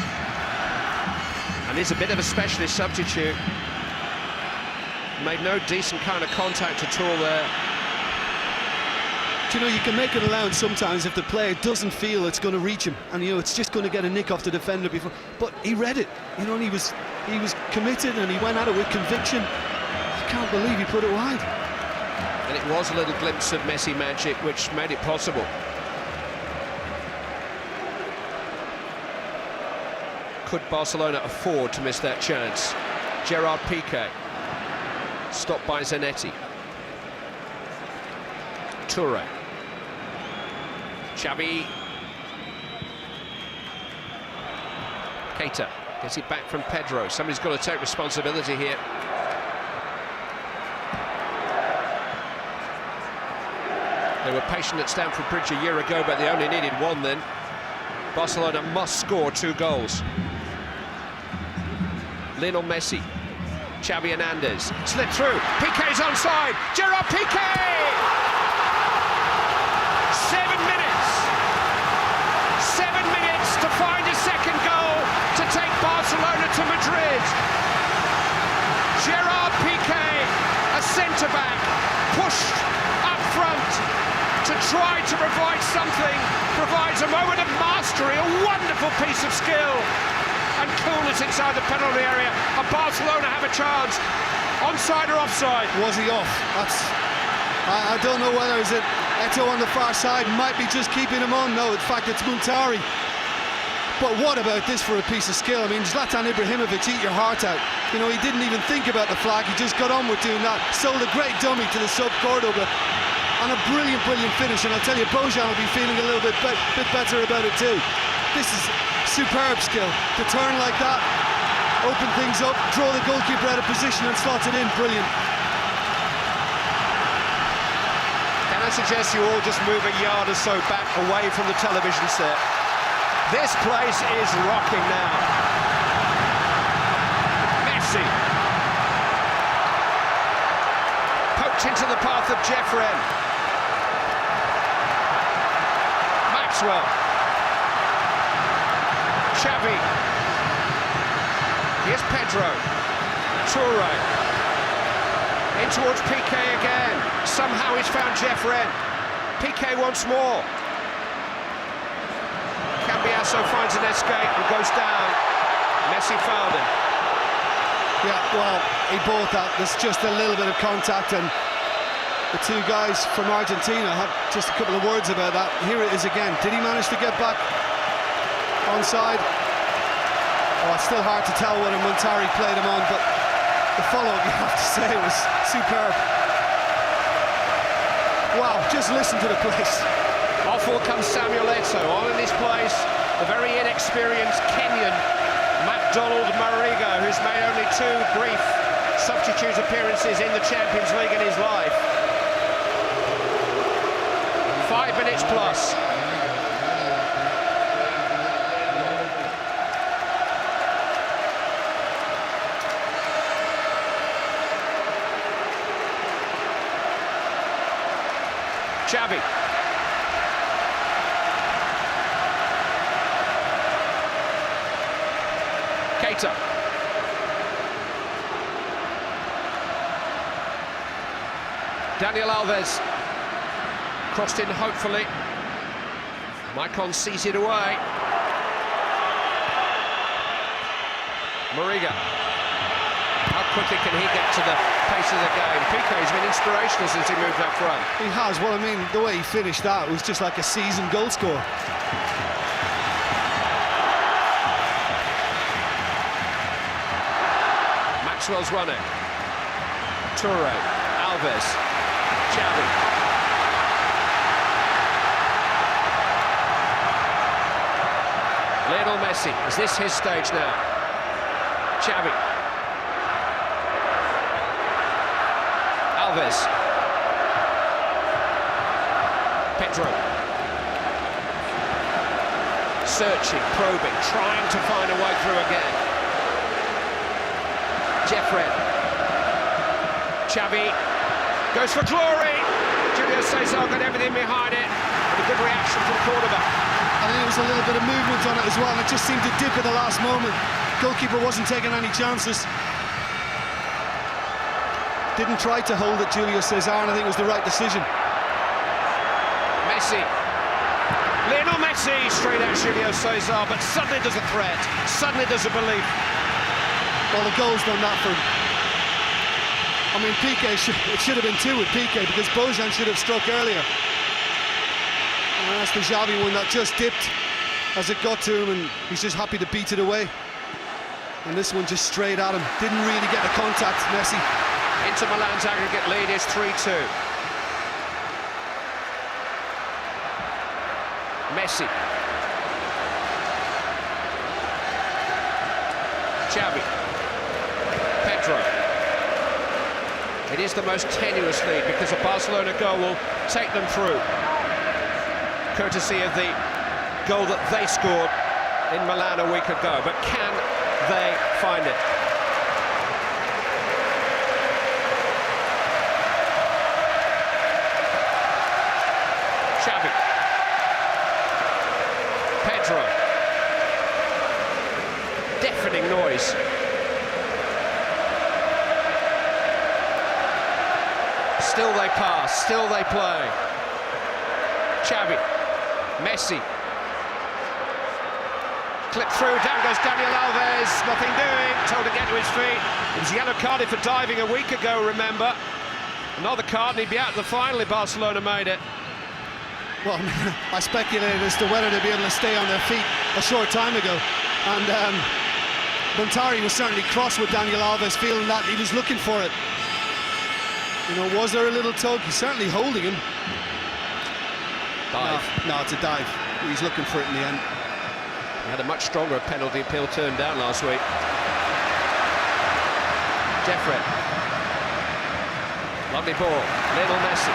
and is a bit of a specialist substitute, made no decent kind of contact at all there. Do you know, you can make an allowance sometimes if the player doesn't feel it's going to reach him, and you know it's just going to get a nick off the defender before. But he read it, you know, and he was committed, and he went at it with conviction. I can't believe he put it wide. And it was a little glimpse of Messi magic which made it possible. Could Barcelona afford to miss that chance? Gerard Piqué, stopped by Zanetti. Touré. Xavi. Keita gets it back from Pedro. Somebody's got to take responsibility here. They were patient at Stamford Bridge a year ago, but they only needed 1 then. Barcelona must score 2 goals. Lionel Messi. Xavi Hernandez. Slipped through. Piqué's onside. Gerard Piqué! 7 minutes. 7 minutes to find a second goal to take Barcelona to Madrid. Gerard Piqué, a centre-back, pushed up front to try to provide something, provides a moment of mastery, a wonderful piece of skill and coolness inside the penalty area, and Barcelona have a chance. Onside or offside? Was he off? I don't know whether it's Eto'o on the far side might be just keeping him on. No, in fact it's Muntari. But what about this for a piece of skill? I mean, Zlatan Ibrahimovic, eat your heart out. You know, he didn't even think about the flag, he just got on with doing that. Sold a great dummy to the sub-Cordoba. And a brilliant, brilliant finish. And I'll tell you, Bojan will be feeling a little bit better about it too. This is superb skill. To turn like that, open things up, draw the goalkeeper out of position and slot it in. Brilliant. Can I suggest you all just move a yard or so back away from the television set? This place is rocking now. Messi. Poked into the path of Jeffren. Maxwell. Xavi. Here's Pedro. Toure. In towards Piqué again. Somehow he's found Jeffren. Piqué once more. Cambiasso finds an escape and goes down. Messi fouled him. Yeah, well, he bought that. There's just a little bit of contact, and the two guys from Argentina have just a couple of words about that. Here it is again. Did he manage to get back onside? Oh, it's still hard to tell whether Montari played him on, but the follow-up, you have to say, was superb. Wow, just listen to the place. Off will come Samuel Eto'o, on in his place, the very inexperienced Kenyan McDonald Mariga, who's made only 2 brief substitute appearances in the Champions League in his life. 5 minutes plus. Xavi. Keita. Daniel Alves. Crossed in hopefully. Maicon sees it away. Mariga. How quickly can he get to the pace of the game? Piqué's been inspirational since he moved up front. He has. Well, I mean, the way he finished that was just like a seasoned goal scorer. Maxwell's running. Toure, Alves, Xavi. Lionel Messi, is this his stage now? Xavi. Alves. Pedro. Searching, probing, trying to find a way through again. Jeffren. Xavi goes for glory. Julio Cesar got everything behind it. And a good reaction from Cordoba. I think there was a little bit of movement on it as well, and it just seemed to dip at the last moment. Goalkeeper wasn't taking any chances. Didn't try to hold it, Julio Cesar, and I think it was the right decision. Messi. Lionel Messi, straight at Julio Cesar, but suddenly there's a threat. Suddenly there's a belief. Well, the goal's done that for him. I mean, Piqué, it should have been 2 with Piqué, because Bojan should have struck earlier. And that's the Xavi one that just dipped as it got to him, and he's just happy to beat it away. And this one just straight at him. Didn't really get the contact, Messi. Inter Milan's aggregate lead is 3-2. Messi. Xavi. Pedro. It is the most tenuous lead because a Barcelona goal will take them through, courtesy of the goal that they scored in Milan a week ago. But can they find it? Xavi. Pedro. Deafening noise. Still they pass, still they play. Xavi. Messi. Clipped through, down goes Daniel Alves. Nothing doing, told to get to his feet. It was yellow carded for diving a week ago, remember. Another card and he'd be out of the final if Barcelona made it. Well, I speculated as to whether they'd be able to stay on their feet a short time ago, and Montari was certainly cross with Daniel Alves, feeling that he was looking for it. You know, was there a little tug? He's certainly holding him. Dive. No, it's a dive. He's looking for it in the end. He had a much stronger penalty appeal turned down last week. Jeffrey. Lovely ball. Lionel Messi.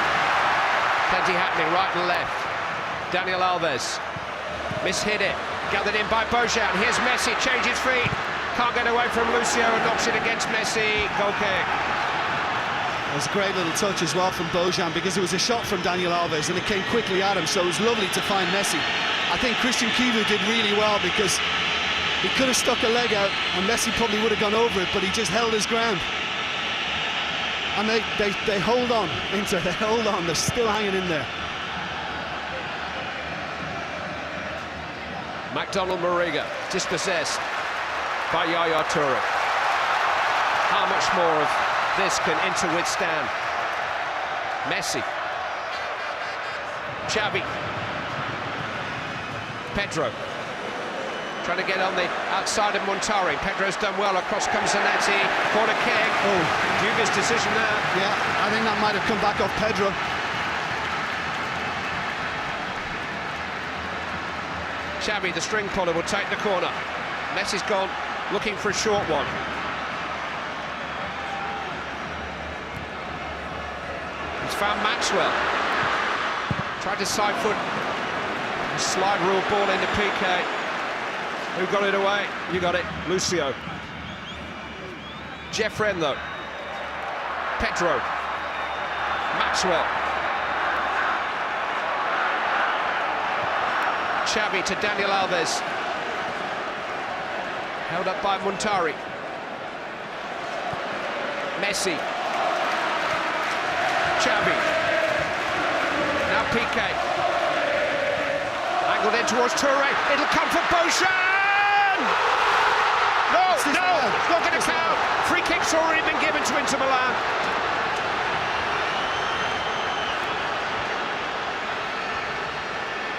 Plenty happening right and left. Daniel Alves. Mishit it. Gathered in by Bojan. Here's Messi. Changes feet. Can't get away from Lucio and knocks it against Messi. Goal kick. It was a great little touch as well from Bojan, because it was a shot from Daniel Alves and it came quickly at him, so it was lovely to find Messi. I think Christian Kivu did really well, because he could have stuck a leg out and Messi probably would have gone over it, but he just held his ground. And they hold on, Inter, they hold on, they're still hanging in there. McDonald Mariga, dispossessed by Yaya Toure. How much more of this can Inter withstand? Messi. Xavi. Pedro. Trying to get on the outside of Montari. Pedro's done well. Across comes Zanetti. Corner kick. Oh, dubious decision there. Yeah, I think that might have come back off Pedro. Xavi, the string puller, will take the corner. Messi's gone, looking for a short one. He's found Maxwell. Tried to side foot. Slide rule ball into Piqué. Who got it away? You got it, Lucio. Jeffren though. Pedro. Maxwell. Xavi to Daniel Alves. Held up by Montari. Messi. Xavi. Now Piqué. Angled in towards Toure. It'll come for Bojan! No, it's not going to count. Free kick's already been given to Inter Milan.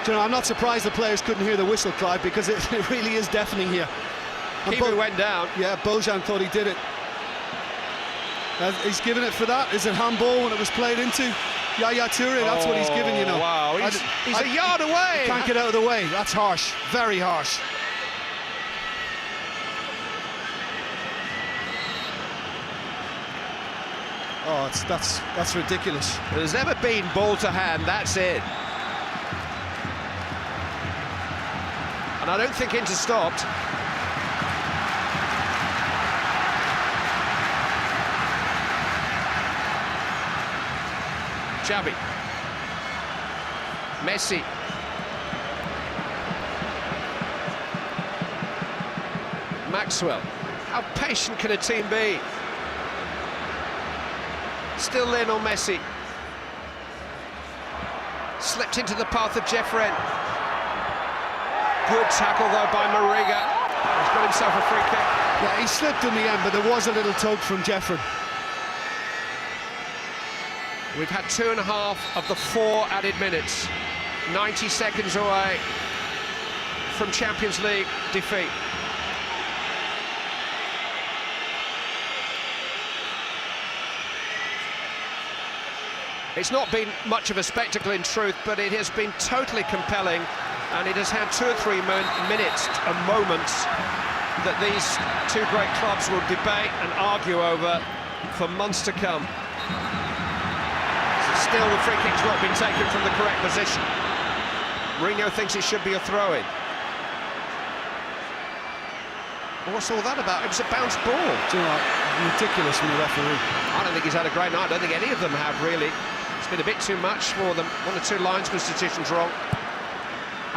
You know, I'm not surprised the players couldn't hear the whistle, Clive, because it really is deafening here. Kivu went down. Yeah, Bojan thought he did it. He's given it for that. Is it handball when it was played into Yaya Toure? That's what he's given, you know. Wow, he's a yard away. Can't get out of the way. That's harsh, very harsh. Oh, that's ridiculous. There's never been ball to hand, that's it. And I don't think Inter stopped. Xavi. Messi. Maxwell. How patient can a team be? Still Lionel Messi. Slipped into the path of Jeffren. Good tackle though by Mariga. He's got himself a free kick. Yeah, he slipped in the end, but there was a little tug from Jeffren. We've had 2.5 of the 4 added minutes. 90 seconds away from Champions League defeat. It's not been much of a spectacle in truth, but it has been totally compelling, and it has had 2 or 3 minutes and moments that these two great clubs will debate and argue over for months to come. Still, the free kick's not been taken from the correct position. Mourinho thinks it should be a throw-in. Well, what's all that about? It was a bounced ball. Do you know what? Ridiculous from the referee. I don't think he's had a great night. I don't think any of them have, really. It's been a bit too much for them. 1 or 2 linesman decisions wrong.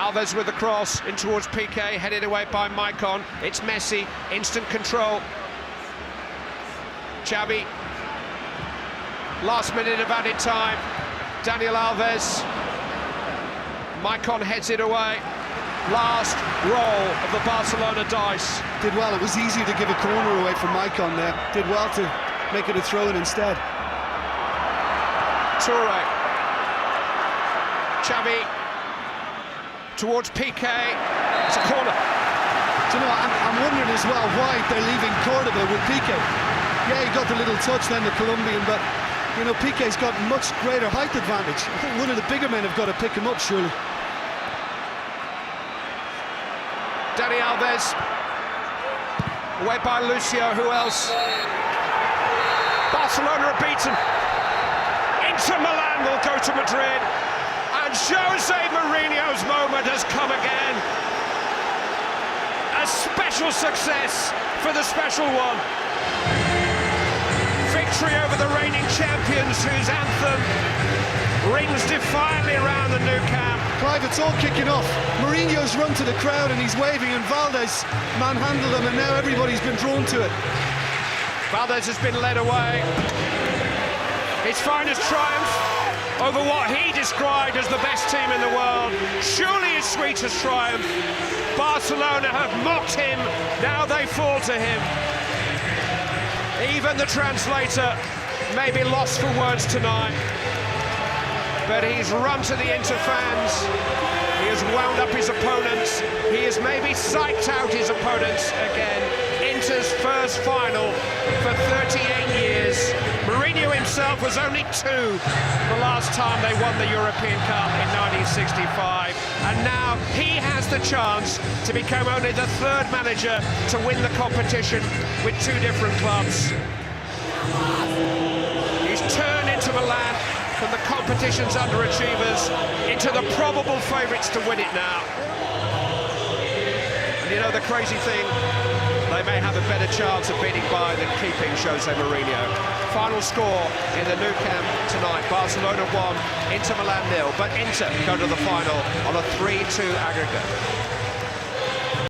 Alves with the cross in towards Piqué, headed away by Maicon. It's Messi, instant control. Xavi. Last minute of added time. Daniel Alves. Maicon heads it away. Last roll of the Barcelona dice. Did well. It was easier to give a corner away from Maicon there. Did well to make it a throw-in instead. Toure. Xavi towards Piqué. It's a corner. Do you know, I'm wondering as well why they're leaving Cordoba with Piqué. Yeah, he got the little touch then, the Colombian, but you know, Piqué's got much greater height advantage. I think one of the bigger men have got to pick him up, surely. Dani Alves, away by Lucio. Who else? Barcelona are beaten. Inter Milan will go to Madrid, and Jose Mourinho's moment has come again. A special success for the special one. Victory over the reigning champions, whose anthem rings defiantly around the Nou Camp. Clive, it's all kicking off. Mourinho's run to the crowd and he's waving, and Valdez manhandled him, and now everybody's been drawn to it. Valdez has been led away. His finest triumph over what he described as the best team in the world. Surely his sweetest triumph. Barcelona have mocked him, now they fall to him. Even the translator may be lost for words tonight, but he's run to the Inter fans, he has wound up his opponents, he has maybe psyched out his opponents again. Inter's first final for 38 years. Mourinho himself was only 2 the last time they won the European Cup in 1965, and now he has the chance to become only the 3rd manager to win the competition with 2 different clubs. He's turned Inter Milan from the competition's underachievers into the probable favourites to win it now. And you know the crazy thing, they may have a better chance of beating Bayern than keeping Jose Mourinho. Final score in the Nou Camp tonight: Barcelona 1, Inter Milan 0. But Inter go to the final on a 3-2 aggregate.